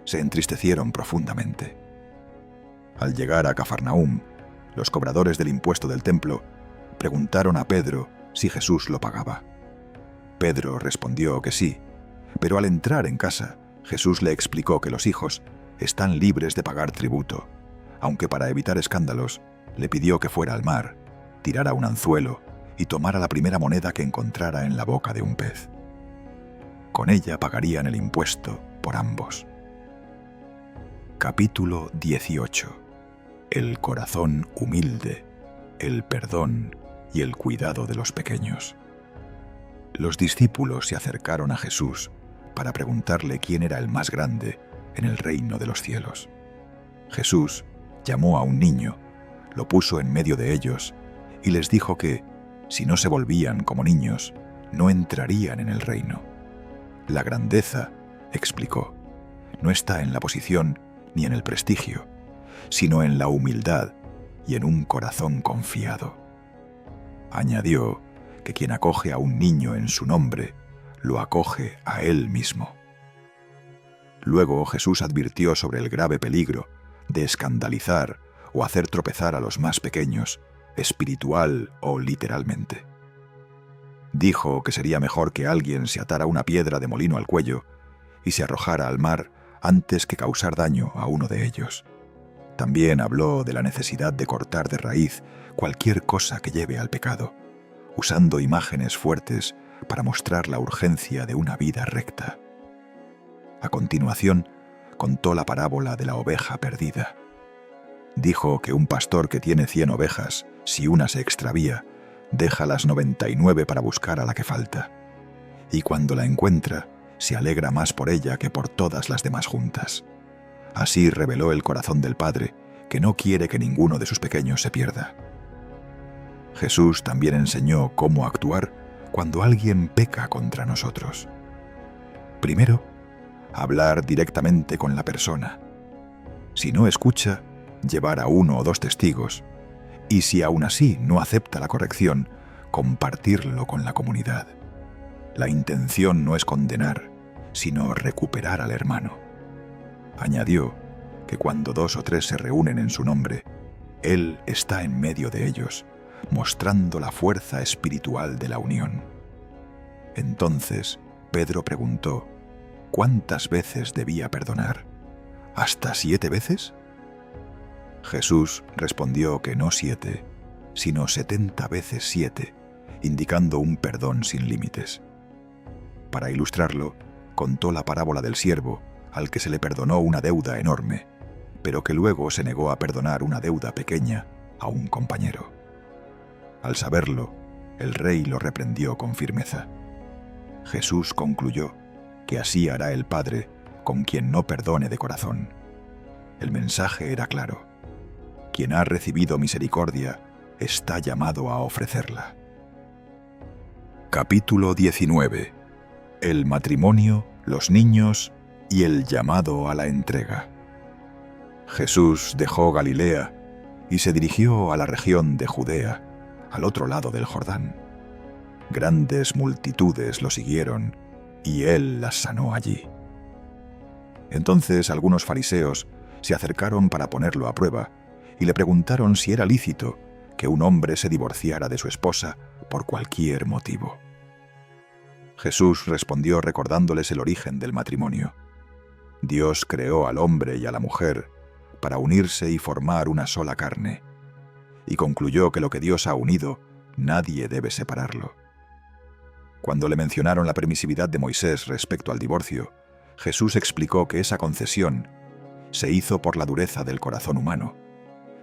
se entristecieron profundamente. Al llegar a Cafarnaúm, los cobradores del impuesto del templo preguntaron a Pedro si Jesús lo pagaba. Pedro respondió que sí, pero al entrar en casa, Jesús le explicó que los hijos están libres de pagar tributo, aunque para evitar escándalos, le pidió que fuera al mar, tirara un anzuelo y tomara la primera moneda que encontrara en la boca de un pez. Con ella pagarían el impuesto por ambos. Capítulo 18. El corazón humilde, el perdón y el cuidado de los pequeños. Los discípulos se acercaron a Jesús para preguntarle quién era el más grande en el reino de los cielos. Jesús llamó a un niño, lo puso en medio de ellos y les dijo que, si no se volvían como niños, no entrarían en el reino. La grandeza, explicó, no está en la posición ni en el prestigio, sino en la humildad y en un corazón confiado. Añadió que quien acoge a un niño en su nombre, lo acoge a él mismo. Luego Jesús advirtió sobre el grave peligro de escandalizar o hacer tropezar a los más pequeños, espiritual o literalmente. Dijo que sería mejor que alguien se atara una piedra de molino al cuello y se arrojara al mar antes que causar daño a uno de ellos. También habló de la necesidad de cortar de raíz cualquier cosa que lleve al pecado, usando imágenes fuertes para mostrar la urgencia de una vida recta. A continuación, contó la parábola de la oveja perdida. Dijo que un pastor que tiene 100 ovejas, si una se extravía, deja las 99 para buscar a la que falta, y cuando la encuentra, se alegra más por ella que por todas las demás juntas. Así reveló el corazón del Padre, que no quiere que ninguno de sus pequeños se pierda. Jesús también enseñó cómo actuar cuando alguien peca contra nosotros. Primero, hablar directamente con la persona. Si no escucha, llevar a 1 o 2 testigos, y si aún así no acepta la corrección, compartirlo con la comunidad. La intención no es condenar, sino recuperar al hermano. Añadió que cuando 2 o 3 se reúnen en su nombre, Él está en medio de ellos, mostrando la fuerza espiritual de la unión. Entonces Pedro preguntó, ¿cuántas veces debía perdonar? ¿Hasta 7 veces? Jesús respondió que no 7, sino 70 veces 7, indicando un perdón sin límites. Para ilustrarlo, contó la parábola del siervo, al que se le perdonó una deuda enorme, pero que luego se negó a perdonar una deuda pequeña a un compañero. Al saberlo, el rey lo reprendió con firmeza. Jesús concluyó que así hará el Padre con quien no perdone de corazón. El mensaje era claro. Quien ha recibido misericordia está llamado a ofrecerla. Capítulo 19. El matrimonio, los niños y el llamado a la entrega. Jesús dejó Galilea y se dirigió a la región de Judea, al otro lado del Jordán. Grandes multitudes lo siguieron y él las sanó allí. Entonces algunos fariseos se acercaron para ponerlo a prueba y le preguntaron si era lícito que un hombre se divorciara de su esposa por cualquier motivo. Jesús respondió recordándoles el origen del matrimonio. Dios creó al hombre y a la mujer para unirse y formar una sola carne, y concluyó que lo que Dios ha unido, nadie debe separarlo. Cuando le mencionaron la permisividad de Moisés respecto al divorcio, Jesús explicó que esa concesión se hizo por la dureza del corazón humano,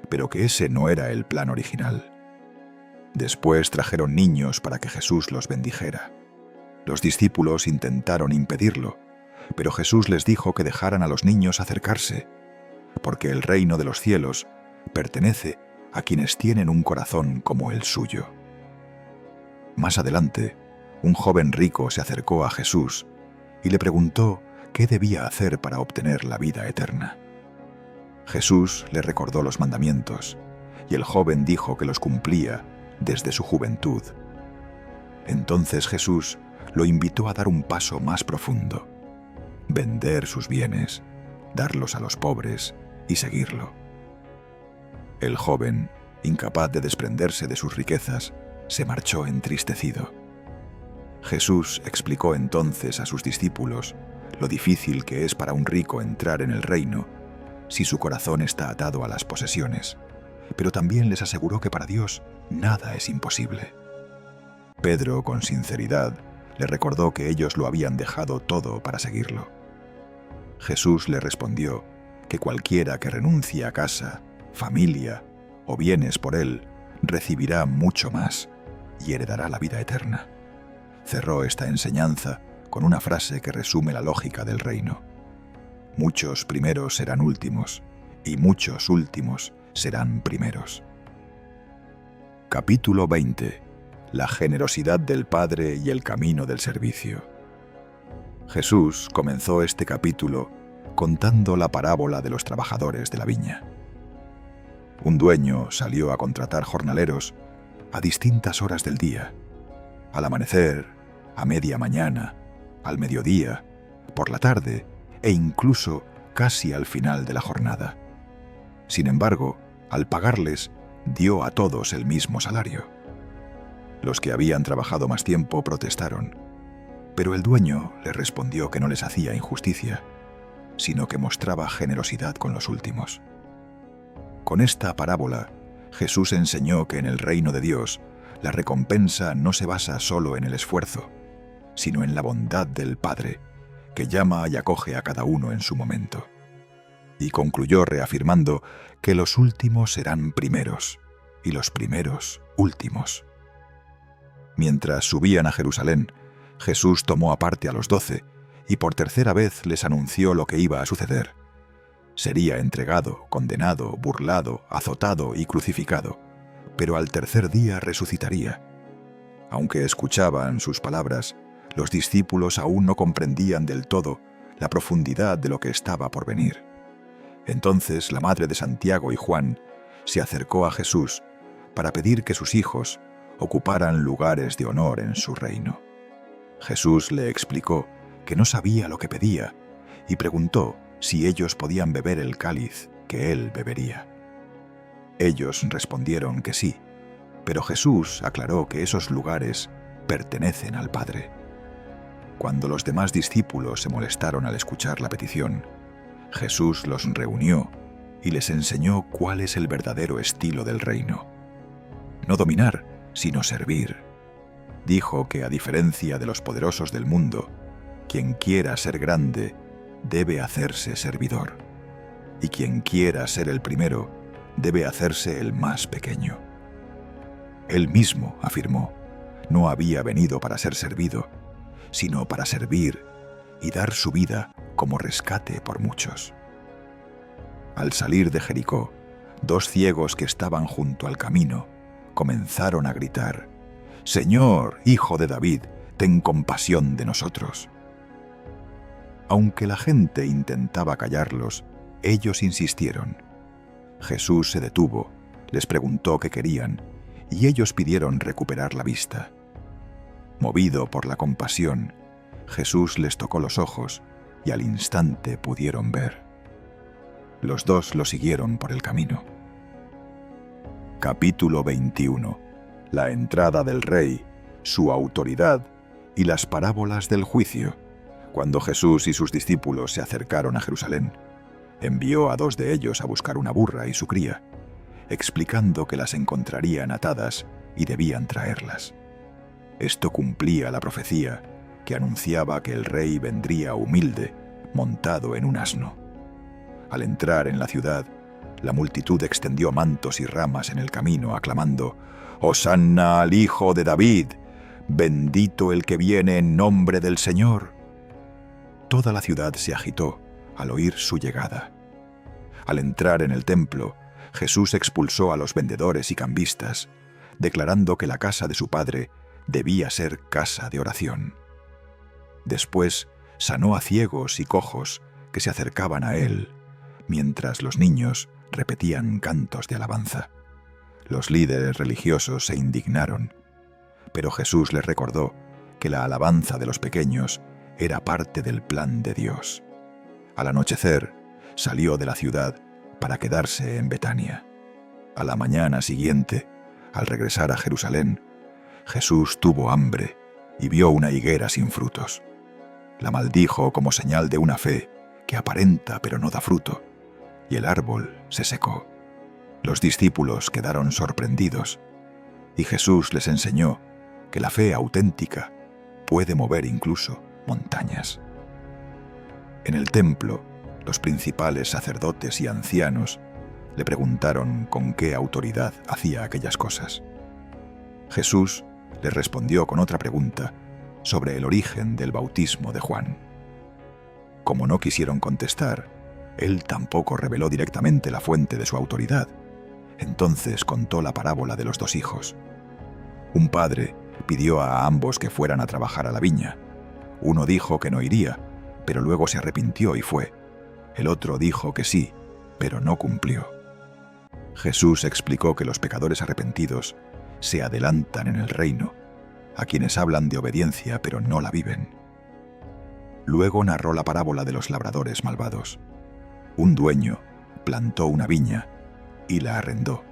pero que ese no era el plan original. Después trajeron niños para que Jesús los bendijera. Los discípulos intentaron impedirlo, pero Jesús les dijo que dejaran a los niños acercarse, porque el reino de los cielos pertenece a quienes tienen un corazón como el suyo. Más adelante, un joven rico se acercó a Jesús y le preguntó qué debía hacer para obtener la vida eterna. Jesús le recordó los mandamientos, y el joven dijo que los cumplía desde su juventud. Entonces Jesús lo invitó a dar un paso más profundo, vender sus bienes, darlos a los pobres y seguirlo. El joven, incapaz de desprenderse de sus riquezas, se marchó entristecido. Jesús explicó entonces a sus discípulos lo difícil que es para un rico entrar en el reino si su corazón está atado a las posesiones, pero también les aseguró que para Dios nada es imposible. Pedro, con sinceridad, le recordó que ellos lo habían dejado todo para seguirlo. Jesús le respondió que cualquiera que renuncie a casa, familia o bienes por él, recibirá mucho más y heredará la vida eterna. Cerró esta enseñanza con una frase que resume la lógica del reino. Muchos primeros serán últimos, y muchos últimos serán primeros. Capítulo 20. La generosidad del Padre y el camino del servicio. Jesús comenzó este capítulo contando la parábola de los trabajadores de la viña. Un dueño salió a contratar jornaleros a distintas horas del día, al amanecer, a media mañana, al mediodía, por la tarde e incluso casi al final de la jornada. Sin embargo, al pagarles, dio a todos el mismo salario. Los que habían trabajado más tiempo protestaron, pero el dueño les respondió que no les hacía injusticia, sino que mostraba generosidad con los últimos. Con esta parábola, Jesús enseñó que en el reino de Dios la recompensa no se basa solo en el esfuerzo, sino en la bondad del Padre, que llama y acoge a cada uno en su momento. Y concluyó reafirmando que los últimos serán primeros y los primeros últimos. Mientras subían a Jerusalén, Jesús tomó aparte a los 12 y por tercera vez les anunció lo que iba a suceder. Sería entregado, condenado, burlado, azotado y crucificado, pero al tercer día resucitaría. Aunque escuchaban sus palabras, los discípulos aún no comprendían del todo la profundidad de lo que estaba por venir. Entonces la madre de Santiago y Juan se acercó a Jesús para pedir que sus hijos ocuparan lugares de honor en su reino. Jesús le explicó que no sabía lo que pedía y preguntó si ellos podían beber el cáliz que él bebería. Ellos respondieron que sí, pero Jesús aclaró que esos lugares pertenecen al Padre. Cuando los demás discípulos se molestaron al escuchar la petición, Jesús los reunió y les enseñó cuál es el verdadero estilo del reino. No dominar, sino servir. Dijo que, a diferencia de los poderosos del mundo, quien quiera ser grande debe hacerse servidor, y quien quiera ser el primero debe hacerse el más pequeño. Él mismo afirmó, no había venido para ser servido, sino para servir y dar su vida como rescate por muchos. Al salir de Jericó, 2 ciegos que estaban junto al camino comenzaron a gritar: «Señor, Hijo de David, ten compasión de nosotros». Aunque la gente intentaba callarlos, ellos insistieron. Jesús se detuvo, les preguntó qué querían, y ellos pidieron recuperar la vista. Movido por la compasión, Jesús les tocó los ojos y al instante pudieron ver. Los 2 lo siguieron por el camino. Capítulo 21. La entrada del Rey, su autoridad y las parábolas del juicio. Cuando Jesús y sus discípulos se acercaron a Jerusalén, envió a 2 de ellos a buscar una burra y su cría, explicando que las encontrarían atadas y debían traerlas. Esto cumplía la profecía que anunciaba que el rey vendría humilde, montado en un asno. Al entrar en la ciudad, la multitud extendió mantos y ramas en el camino, aclamando: «Hosanna al Hijo de David! ¡Bendito el que viene en nombre del Señor!». Toda la ciudad se agitó al oír su llegada. Al entrar en el templo, Jesús expulsó a los vendedores y cambistas, declarando que la casa de su Padre debía ser casa de oración. Después sanó a ciegos y cojos que se acercaban a él, mientras los niños repetían cantos de alabanza. Los líderes religiosos se indignaron, pero Jesús les recordó que la alabanza de los pequeños era parte del plan de Dios. Al anochecer, salió de la ciudad para quedarse en Betania. A la mañana siguiente, al regresar a Jerusalén, Jesús tuvo hambre y vio una higuera sin frutos. La maldijo como señal de una fe que aparenta pero no da fruto, y el árbol se secó. Los discípulos quedaron sorprendidos, y Jesús les enseñó que la fe auténtica puede mover incluso montañas. En el templo, los principales sacerdotes y ancianos le preguntaron con qué autoridad hacía aquellas cosas. Jesús les respondió con otra pregunta sobre el origen del bautismo de Juan. Como no quisieron contestar, él tampoco reveló directamente la fuente de su autoridad. Entonces contó la parábola de los 2 hijos. Un padre pidió a ambos que fueran a trabajar a la viña. Uno dijo que no iría, pero luego se arrepintió y fue. El otro dijo que sí, pero no cumplió. Jesús explicó que los pecadores arrepentidos se adelantan en el reino, a quienes hablan de obediencia pero no la viven. Luego narró la parábola de los labradores malvados. Un dueño plantó una viña y la arrendó,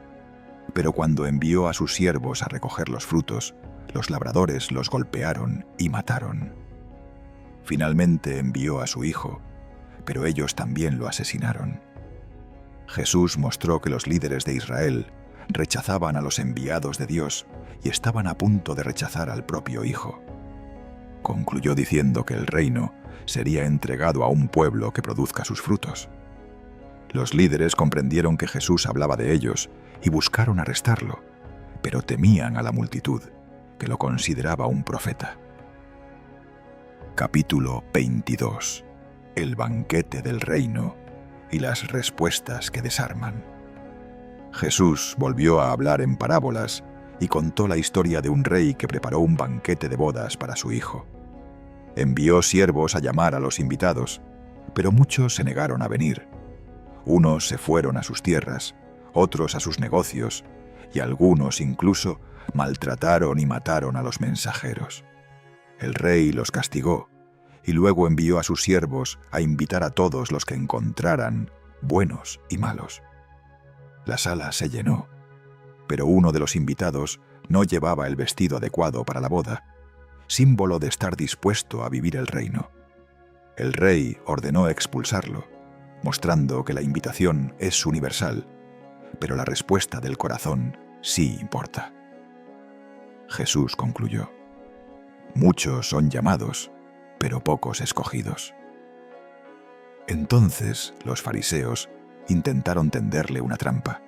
pero cuando envió a sus siervos a recoger los frutos, los labradores los golpearon y mataron. Finalmente envió a su hijo, pero ellos también lo asesinaron. Jesús mostró que los líderes de Israel rechazaban a los enviados de Dios y estaban a punto de rechazar al propio Hijo. Concluyó diciendo que el reino sería entregado a un pueblo que produzca sus frutos. Los líderes comprendieron que Jesús hablaba de ellos y buscaron arrestarlo, pero temían a la multitud, que lo consideraba un profeta. Capítulo 22. El banquete del reino y las respuestas que desarman. Jesús volvió a hablar en parábolas y contó la historia de un rey que preparó un banquete de bodas para su hijo. Envió siervos a llamar a los invitados, pero muchos se negaron a venir. Unos se fueron a sus tierras, otros a sus negocios, y algunos incluso maltrataron y mataron a los mensajeros. El rey los castigó, y luego envió a sus siervos a invitar a todos los que encontraran, buenos y malos. La sala se llenó, pero uno de los invitados no llevaba el vestido adecuado para la boda, símbolo de estar dispuesto a vivir el reino. El rey ordenó expulsarlo, mostrando que la invitación es universal, pero la respuesta del corazón sí importa. Jesús concluyó: muchos son llamados, pero pocos escogidos. Entonces los fariseos intentaron tenderle una trampa.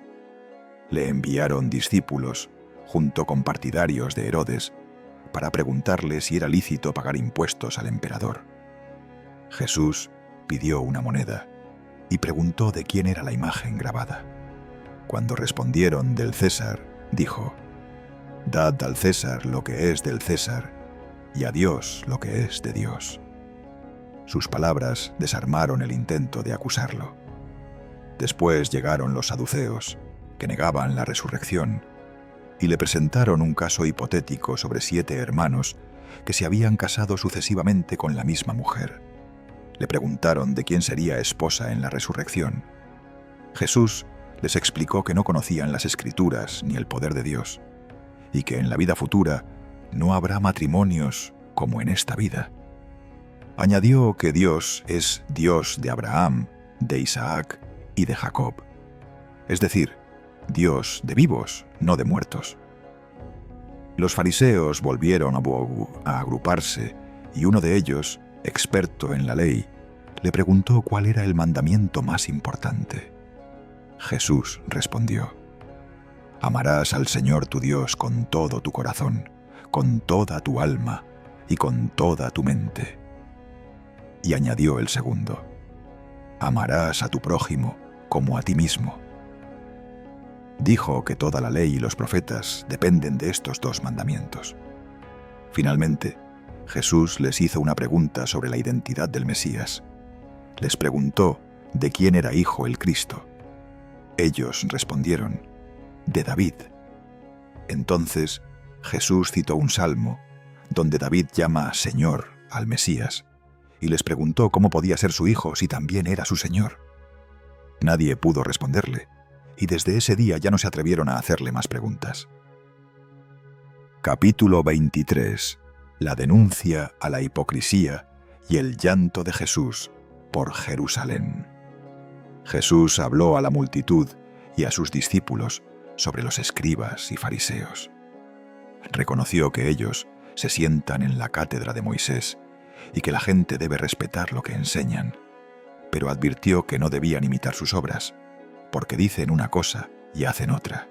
Le enviaron discípulos, junto con partidarios de Herodes, para preguntarle si era lícito pagar impuestos al emperador. Jesús pidió una moneda y preguntó de quién era la imagen grabada. Cuando respondieron del César, dijo: «Dad al César lo que es del César, y a Dios lo que es de Dios». Sus palabras desarmaron el intento de acusarlo. Después llegaron los saduceos, que negaban la resurrección, y le presentaron un caso hipotético sobre 7 hermanos que se habían casado sucesivamente con la misma mujer. Le preguntaron de quién sería esposa en la resurrección. Jesús les explicó que no conocían las Escrituras ni el poder de Dios, y que en la vida futura no habrá matrimonios como en esta vida. Añadió que Dios es Dios de Abraham, de Isaac y de Jacob, es decir, Dios de vivos, no de muertos. Los fariseos volvieron a agruparse y uno de ellos, experto en la ley, le preguntó cuál era el mandamiento más importante. Jesús respondió: Amarás al Señor tu Dios con todo tu corazón, con toda tu alma y con toda tu mente. Y añadió el segundo: amarás a tu prójimo como a ti mismo. Dijo que toda la ley y los profetas dependen de estos dos mandamientos. Finalmente, Jesús les hizo una pregunta sobre la identidad del Mesías. Les preguntó de quién era hijo el Cristo. Ellos respondieron: de David. Entonces Jesús citó un salmo donde David llama Señor al Mesías y les preguntó cómo podía ser su hijo si también era su Señor. Nadie pudo responderle, y desde ese día ya no se atrevieron a hacerle más preguntas. Capítulo 23. La denuncia a la hipocresía y el llanto de Jesús por Jerusalén. Jesús habló a la multitud y a sus discípulos sobre los escribas y fariseos. Reconoció que ellos se sientan en la cátedra de Moisés y que la gente debe respetar lo que enseñan, pero advirtió que no debían imitar sus obras, porque dicen una cosa y hacen otra.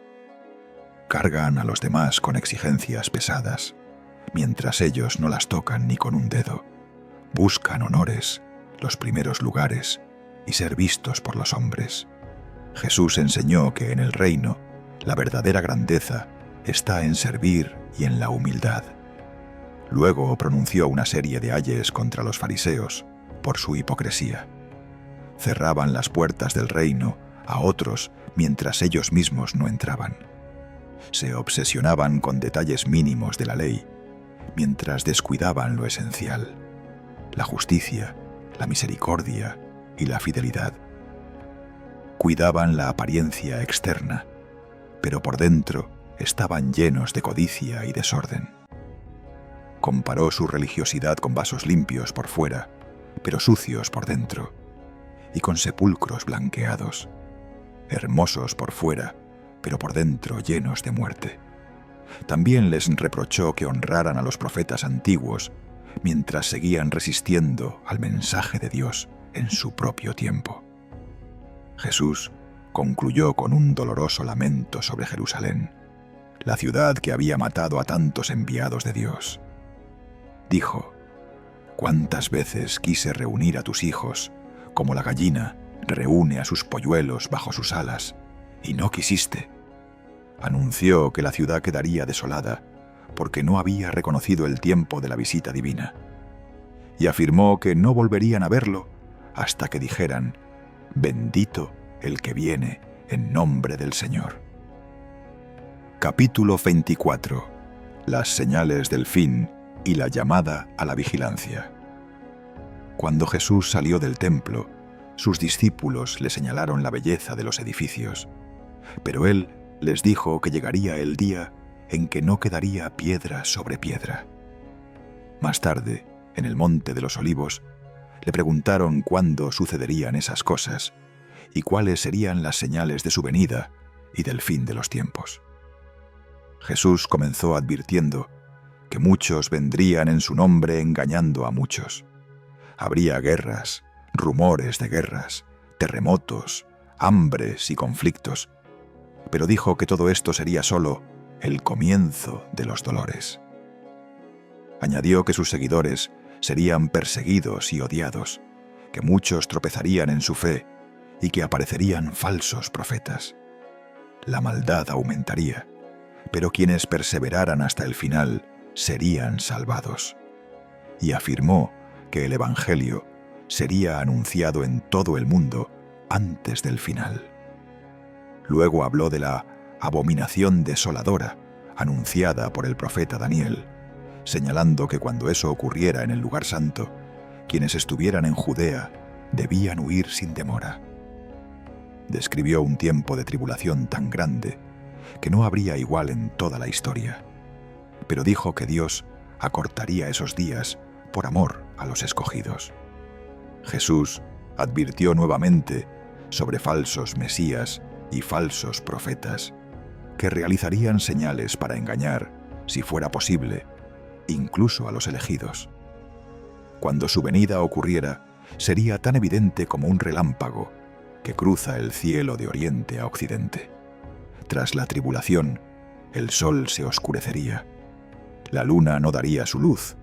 Cargan a los demás con exigencias pesadas, mientras ellos no las tocan ni con un dedo. Buscan honores, los primeros lugares y ser vistos por los hombres. Jesús enseñó que en el reino la verdadera grandeza está en servir y en la humildad. Luego pronunció una serie de ayes contra los fariseos por su hipocresía. Cerraban las puertas del reino a otros mientras ellos mismos no entraban. Se obsesionaban con detalles mínimos de la ley, mientras descuidaban lo esencial: la justicia, la misericordia y la fidelidad. Cuidaban la apariencia externa, pero por dentro estaban llenos de codicia y desorden. Comparó su religiosidad con vasos limpios por fuera, pero sucios por dentro, y con sepulcros blanqueados, hermosos por fuera, pero por dentro llenos de muerte. También les reprochó que honraran a los profetas antiguos mientras seguían resistiendo al mensaje de Dios en su propio tiempo. Jesús concluyó con un doloroso lamento sobre Jerusalén, la ciudad que había matado a tantos enviados de Dios. Dijo: «¿Cuántas veces quise reunir a tus hijos, como la gallina reúne a sus polluelos bajo sus alas, y no quisiste?» Anunció que la ciudad quedaría desolada porque no había reconocido el tiempo de la visita divina, y afirmó que no volverían a verlo hasta que dijeran: «Bendito el que viene en nombre del Señor». Capítulo 24. Las señales del fin y la llamada a la vigilancia. Cuando Jesús salió del templo, sus discípulos le señalaron la belleza de los edificios, pero él les dijo que llegaría el día en que no quedaría piedra sobre piedra. Más tarde, en el Monte de los Olivos, le preguntaron cuándo sucederían esas cosas y cuáles serían las señales de su venida y del fin de los tiempos. Jesús comenzó advirtiendo que muchos vendrían en su nombre engañando a muchos. Habría guerras, rumores de guerras, terremotos, hambres y conflictos, pero dijo que todo esto sería solo el comienzo de los dolores. Añadió que sus seguidores serían perseguidos y odiados, que muchos tropezarían en su fe y que aparecerían falsos profetas. La maldad aumentaría, pero quienes perseveraran hasta el final serían salvados. Y afirmó que el Evangelio sería anunciado en todo el mundo antes del final. Luego habló de la abominación desoladora anunciada por el profeta Daniel, señalando que cuando eso ocurriera en el lugar santo, quienes estuvieran en Judea debían huir sin demora. Describió un tiempo de tribulación tan grande que no habría igual en toda la historia, pero dijo que Dios acortaría esos días por amor a los escogidos. Jesús advirtió nuevamente sobre falsos mesías y falsos profetas que realizarían señales para engañar, si fuera posible, incluso a los elegidos. Cuando su venida ocurriera, sería tan evidente como un relámpago que cruza el cielo de oriente a occidente. Tras la tribulación, el sol se oscurecería, la luna no daría su luz,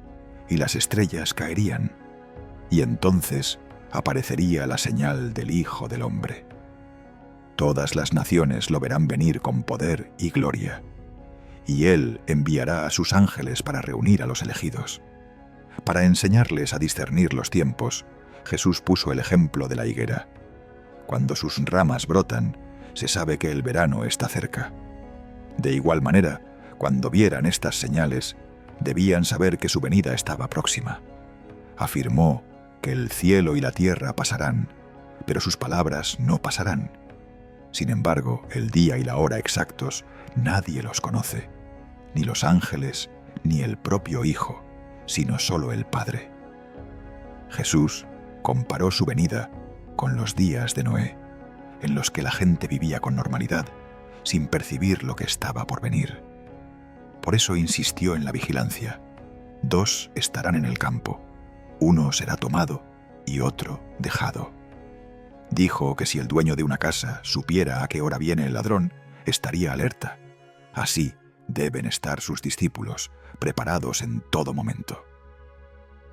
y las estrellas caerían, y entonces aparecería la señal del Hijo del Hombre. Todas las naciones lo verán venir con poder y gloria, y Él enviará a sus ángeles para reunir a los elegidos. Para enseñarles a discernir los tiempos, Jesús puso el ejemplo de la higuera. Cuando sus ramas brotan, se sabe que el verano está cerca. De igual manera, cuando vieran estas señales, debían saber que su venida estaba próxima. Afirmó que el cielo y la tierra pasarán, pero sus palabras no pasarán. Sin embargo, el día y la hora exactos nadie los conoce, ni los ángeles, ni el propio Hijo, sino solo el Padre. Jesús comparó su venida con los días de Noé, en los que la gente vivía con normalidad, sin percibir lo que estaba por venir. Por eso insistió en la vigilancia. 2 estarán en el campo, uno será tomado y otro dejado. Dijo que si el dueño de una casa supiera a qué hora viene el ladrón, estaría alerta. Así deben estar sus discípulos, preparados en todo momento.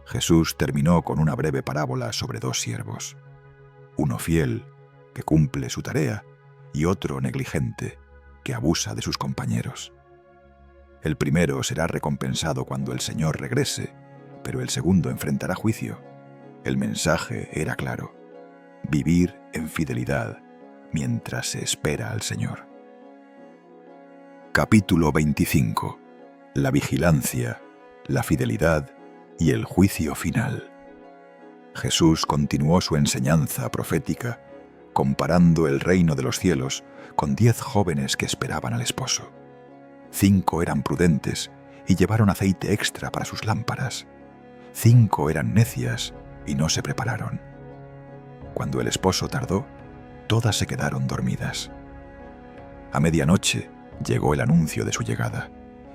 Jesús terminó con una breve parábola sobre 2 siervos. Uno fiel, que cumple su tarea, y otro negligente, que abusa de sus compañeros. El primero será recompensado cuando el Señor regrese, pero el segundo enfrentará juicio. El mensaje era claro: vivir en fidelidad mientras se espera al Señor. Capítulo 25. La vigilancia, la fidelidad y el juicio final. Jesús continuó su enseñanza profética comparando el reino de los cielos con 10 jóvenes que esperaban al esposo. 5 eran prudentes y llevaron aceite extra para sus lámparas. 5 eran necias y no se prepararon. Cuando el esposo tardó, todas se quedaron dormidas. A medianoche llegó el anuncio de su llegada,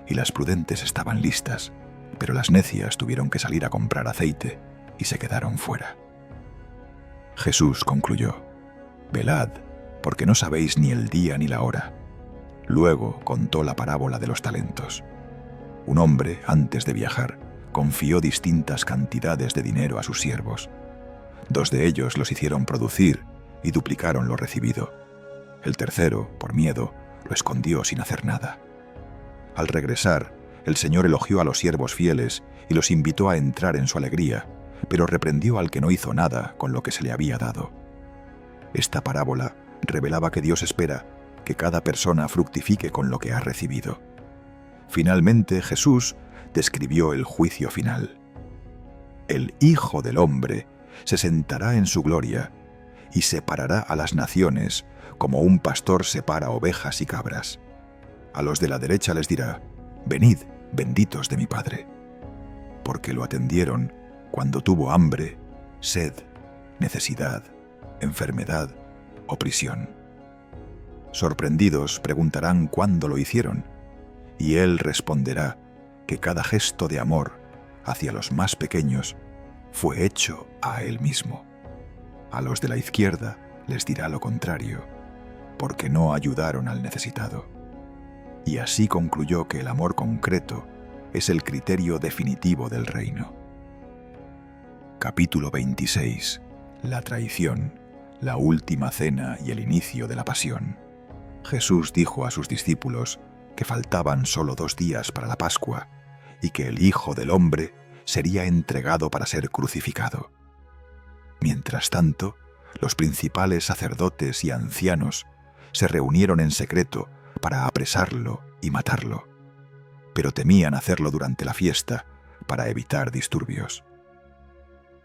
y las prudentes estaban listas, pero las necias tuvieron que salir a comprar aceite y se quedaron fuera. Jesús concluyó: velad, porque no sabéis ni el día ni la hora. Luego contó la parábola de los talentos. Un hombre, antes de viajar, confió distintas cantidades de dinero a sus siervos. 2 de ellos los hicieron producir y duplicaron lo recibido. El tercero, por miedo, lo escondió sin hacer nada. Al regresar, el Señor elogió a los siervos fieles y los invitó a entrar en su alegría, pero reprendió al que no hizo nada con lo que se le había dado. Esta parábola revelaba que Dios espera que cada persona fructifique con lo que ha recibido. Finalmente, Jesús describió el juicio final. El Hijo del Hombre se sentará en su gloria y separará a las naciones como un pastor separa ovejas y cabras. A los de la derecha les dirá: venid, benditos de mi Padre, porque lo atendieron cuando tuvo hambre, sed, necesidad, enfermedad o prisión. Sorprendidos preguntarán cuándo lo hicieron, y Él responderá que cada gesto de amor hacia los más pequeños fue hecho a Él mismo. A los de la izquierda les dirá lo contrario, porque no ayudaron al necesitado. Y así concluyó que el amor concreto es el criterio definitivo del reino. Capítulo 26. La traición, la última cena y el inicio de la pasión. Jesús dijo a sus discípulos que faltaban solo 2 días para la Pascua y que el Hijo del Hombre sería entregado para ser crucificado. Mientras tanto, los principales sacerdotes y ancianos se reunieron en secreto para apresarlo y matarlo, pero temían hacerlo durante la fiesta para evitar disturbios.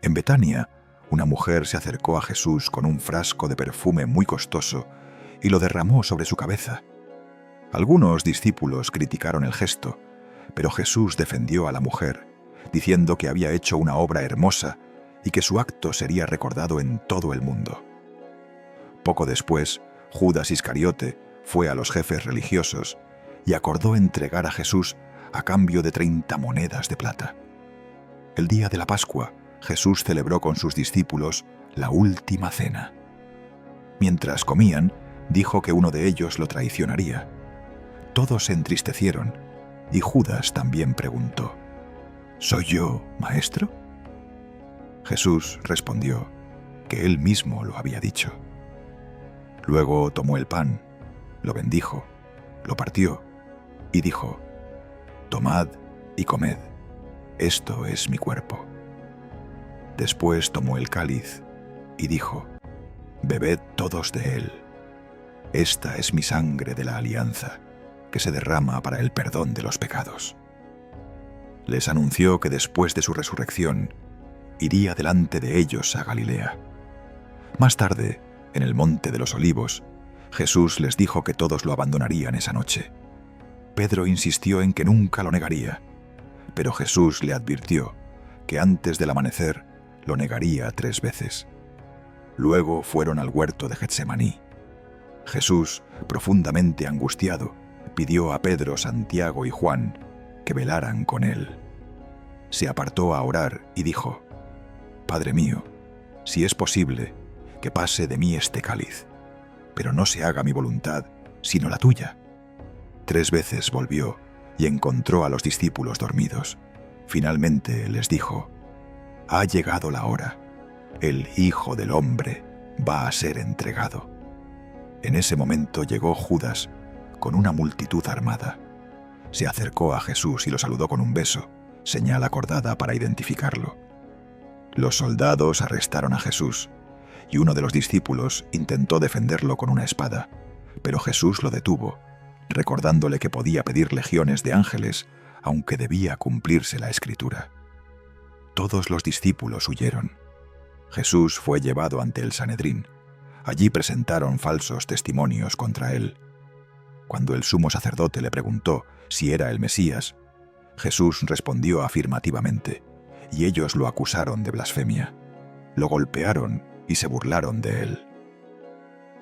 En Betania, una mujer se acercó a Jesús con un frasco de perfume muy costoso y lo derramó sobre su cabeza. Algunos discípulos criticaron el gesto, pero Jesús defendió a la mujer, diciendo que había hecho una obra hermosa y que su acto sería recordado en todo el mundo. Poco después, Judas Iscariote fue a los jefes religiosos y acordó entregar a Jesús a cambio de 30 monedas de plata. El día de la Pascua, Jesús celebró con sus discípulos la última cena. Mientras comían, dijo que uno de ellos lo traicionaría. Todos se entristecieron y Judas también preguntó: ¿Soy yo, maestro? Jesús respondió que él mismo lo había dicho. Luego tomó el pan, lo bendijo, lo partió y dijo: «Tomad y comed, esto es mi cuerpo». Después tomó el cáliz y dijo: «Bebed todos de él. Esta es mi sangre de la alianza, que se derrama para el perdón de los pecados». Les anunció que después de su resurrección iría delante de ellos a Galilea. Más tarde, en el Monte de los Olivos, Jesús les dijo que todos lo abandonarían esa noche. Pedro insistió en que nunca lo negaría, pero Jesús le advirtió que antes del amanecer lo negaría 3 veces. Luego fueron al huerto de Getsemaní. Jesús, profundamente angustiado, pidió a Pedro, Santiago y Juan que velaran con él. Se apartó a orar y dijo: «Padre mío, si es posible, que pase de mí este cáliz, pero no se haga mi voluntad, sino la tuya». 3 veces volvió y encontró a los discípulos dormidos. Finalmente les dijo: «Ha llegado la hora. El Hijo del Hombre va a ser entregado». En ese momento llegó Judas con una multitud armada. Se acercó a Jesús y lo saludó con un beso, señal acordada para identificarlo. Los soldados arrestaron a Jesús y uno de los discípulos intentó defenderlo con una espada, pero Jesús lo detuvo, recordándole que podía pedir legiones de ángeles, aunque debía cumplirse la Escritura. Todos los discípulos huyeron. Jesús fue llevado ante el Sanedrín. Allí presentaron falsos testimonios contra él. Cuando el sumo sacerdote le preguntó si era el Mesías, Jesús respondió afirmativamente, y ellos lo acusaron de blasfemia. Lo golpearon y se burlaron de él.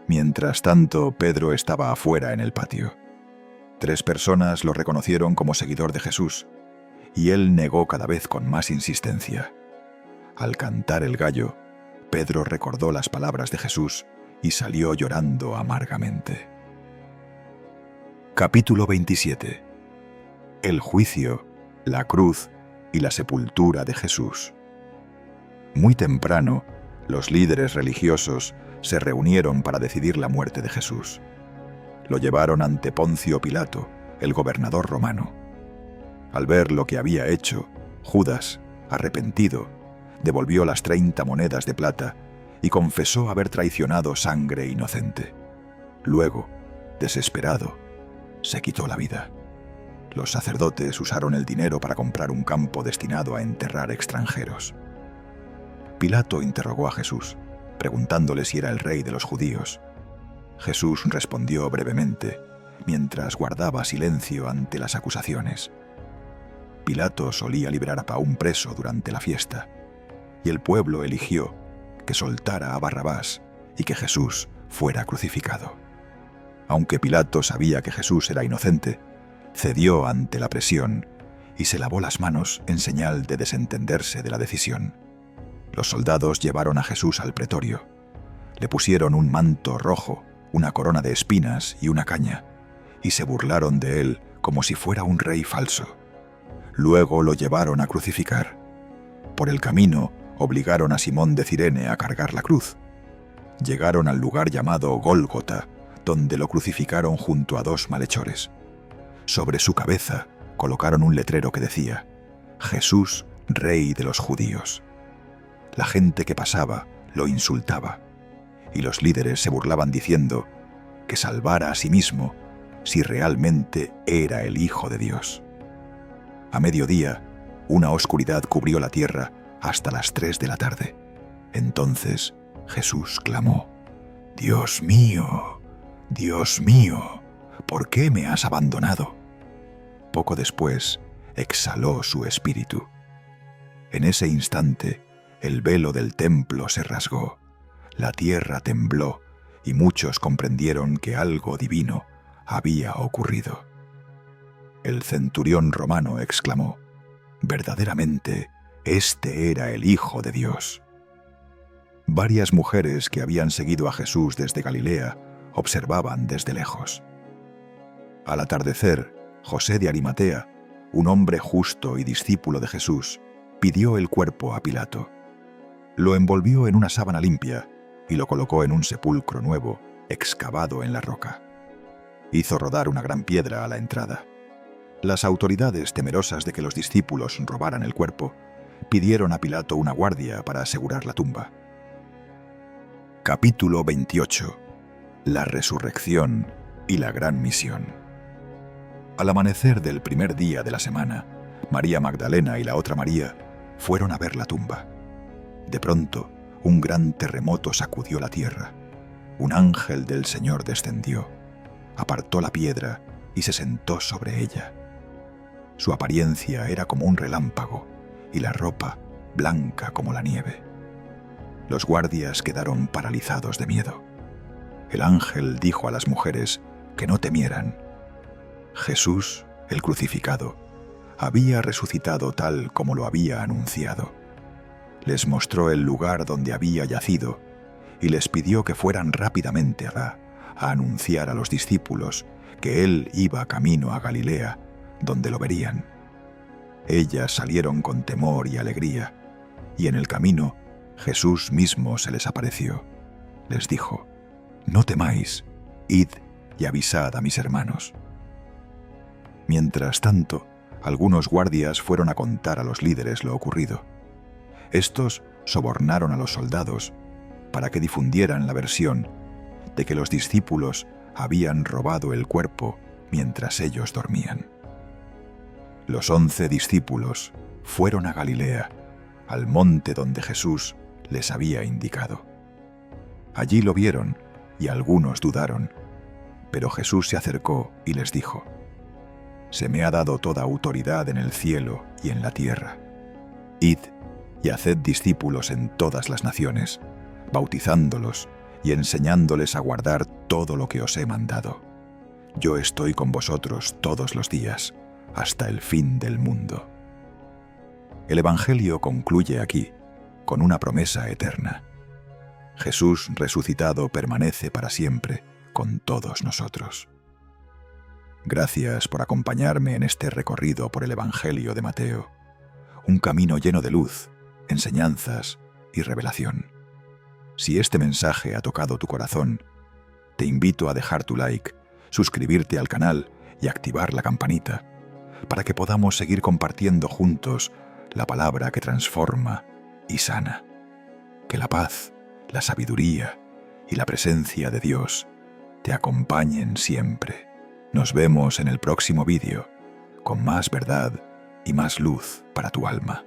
Mientras tanto, Pedro estaba afuera en el patio. 3 personas lo reconocieron como seguidor de Jesús, y él negó cada vez con más insistencia. Al cantar el gallo, Pedro recordó las palabras de Jesús y salió llorando amargamente. Capítulo 27. El juicio, la cruz y la sepultura de Jesús. Muy temprano, los líderes religiosos se reunieron para decidir la muerte de Jesús. Lo llevaron ante Poncio Pilato, el gobernador romano. Al ver lo que había hecho, Judas, arrepentido, devolvió las 30 monedas de plata y confesó haber traicionado sangre inocente. Luego, desesperado, se quitó la vida. Los sacerdotes usaron el dinero para comprar un campo destinado a enterrar extranjeros. Pilato interrogó a Jesús, preguntándole si era el rey de los judíos. Jesús respondió brevemente, mientras guardaba silencio ante las acusaciones. Pilato solía liberar a un preso durante la fiesta, y el pueblo eligió que soltara a Barrabás y que Jesús fuera crucificado. Aunque Pilato sabía que Jesús era inocente, cedió ante la presión y se lavó las manos en señal de desentenderse de la decisión. Los soldados llevaron a Jesús al pretorio. Le pusieron un manto rojo, una corona de espinas y una caña, y se burlaron de él como si fuera un rey falso. Luego lo llevaron a crucificar. Por el camino, obligaron a Simón de Cirene a cargar la cruz. Llegaron al lugar llamado Gólgota, donde lo crucificaron junto a 2 malhechores. Sobre su cabeza colocaron un letrero que decía: «Jesús, Rey de los Judíos». La gente que pasaba lo insultaba, y los líderes se burlaban diciendo que salvara a sí mismo si realmente era el Hijo de Dios. A mediodía, una oscuridad cubrió la tierra hasta las 3 de la tarde. Entonces Jesús clamó: «Dios mío, Dios mío, ¿por qué me has abandonado?». Poco después, exhaló su espíritu. En ese instante, el velo del templo se rasgó, la tierra tembló y muchos comprendieron que algo divino había ocurrido. El centurión romano exclamó: «Verdaderamente, este era el Hijo de Dios». Varias mujeres que habían seguido a Jesús desde Galilea observaban desde lejos. Al atardecer, José de Arimatea, un hombre justo y discípulo de Jesús, pidió el cuerpo a Pilato. Lo envolvió en una sábana limpia y lo colocó en un sepulcro nuevo, excavado en la roca. Hizo rodar una gran piedra a la entrada. Las autoridades, temerosas de que los discípulos robaran el cuerpo, pidieron a Pilato una guardia para asegurar la tumba. Capítulo 28. La resurrección y la gran misión. Al amanecer del primer día de la semana, María Magdalena y la otra María fueron a ver la tumba. De pronto, un gran terremoto sacudió la tierra. Un ángel del Señor descendió, apartó la piedra y se sentó sobre ella. Su apariencia era como un relámpago y la ropa blanca como la nieve. Los guardias quedaron paralizados de miedo. El ángel dijo a las mujeres que no temieran. Jesús, el crucificado, había resucitado tal como lo había anunciado. Les mostró el lugar donde había yacido y les pidió que fueran rápidamente a anunciar a los discípulos que él iba camino a Galilea, donde lo verían. Ellas salieron con temor y alegría, y en el camino Jesús mismo se les apareció. Les dijo: «No temáis, id y avisad a mis hermanos». Mientras tanto, algunos guardias fueron a contar a los líderes lo ocurrido. Estos sobornaron a los soldados para que difundieran la versión de que los discípulos habían robado el cuerpo mientras ellos dormían. Los 11 discípulos fueron a Galilea, al monte donde Jesús les había indicado. Allí lo vieron y algunos dudaron, pero Jesús se acercó y les dijo: «Se me ha dado toda autoridad en el cielo y en la tierra. Id y haced discípulos en todas las naciones, bautizándolos y enseñándoles a guardar todo lo que os he mandado. Yo estoy con vosotros todos los días, hasta el fin del mundo». El Evangelio concluye aquí, con una promesa eterna. Jesús resucitado permanece para siempre con todos nosotros. Gracias por acompañarme en este recorrido por el Evangelio de Mateo, un camino lleno de luz, enseñanzas y revelación. Si este mensaje ha tocado tu corazón, te invito a dejar tu like, suscribirte al canal y activar la campanita, para que podamos seguir compartiendo juntos la palabra que transforma y sana. Que la paz, la sabiduría y la presencia de Dios te acompañen siempre. Nos vemos en el próximo vídeo, con más verdad y más luz para tu alma.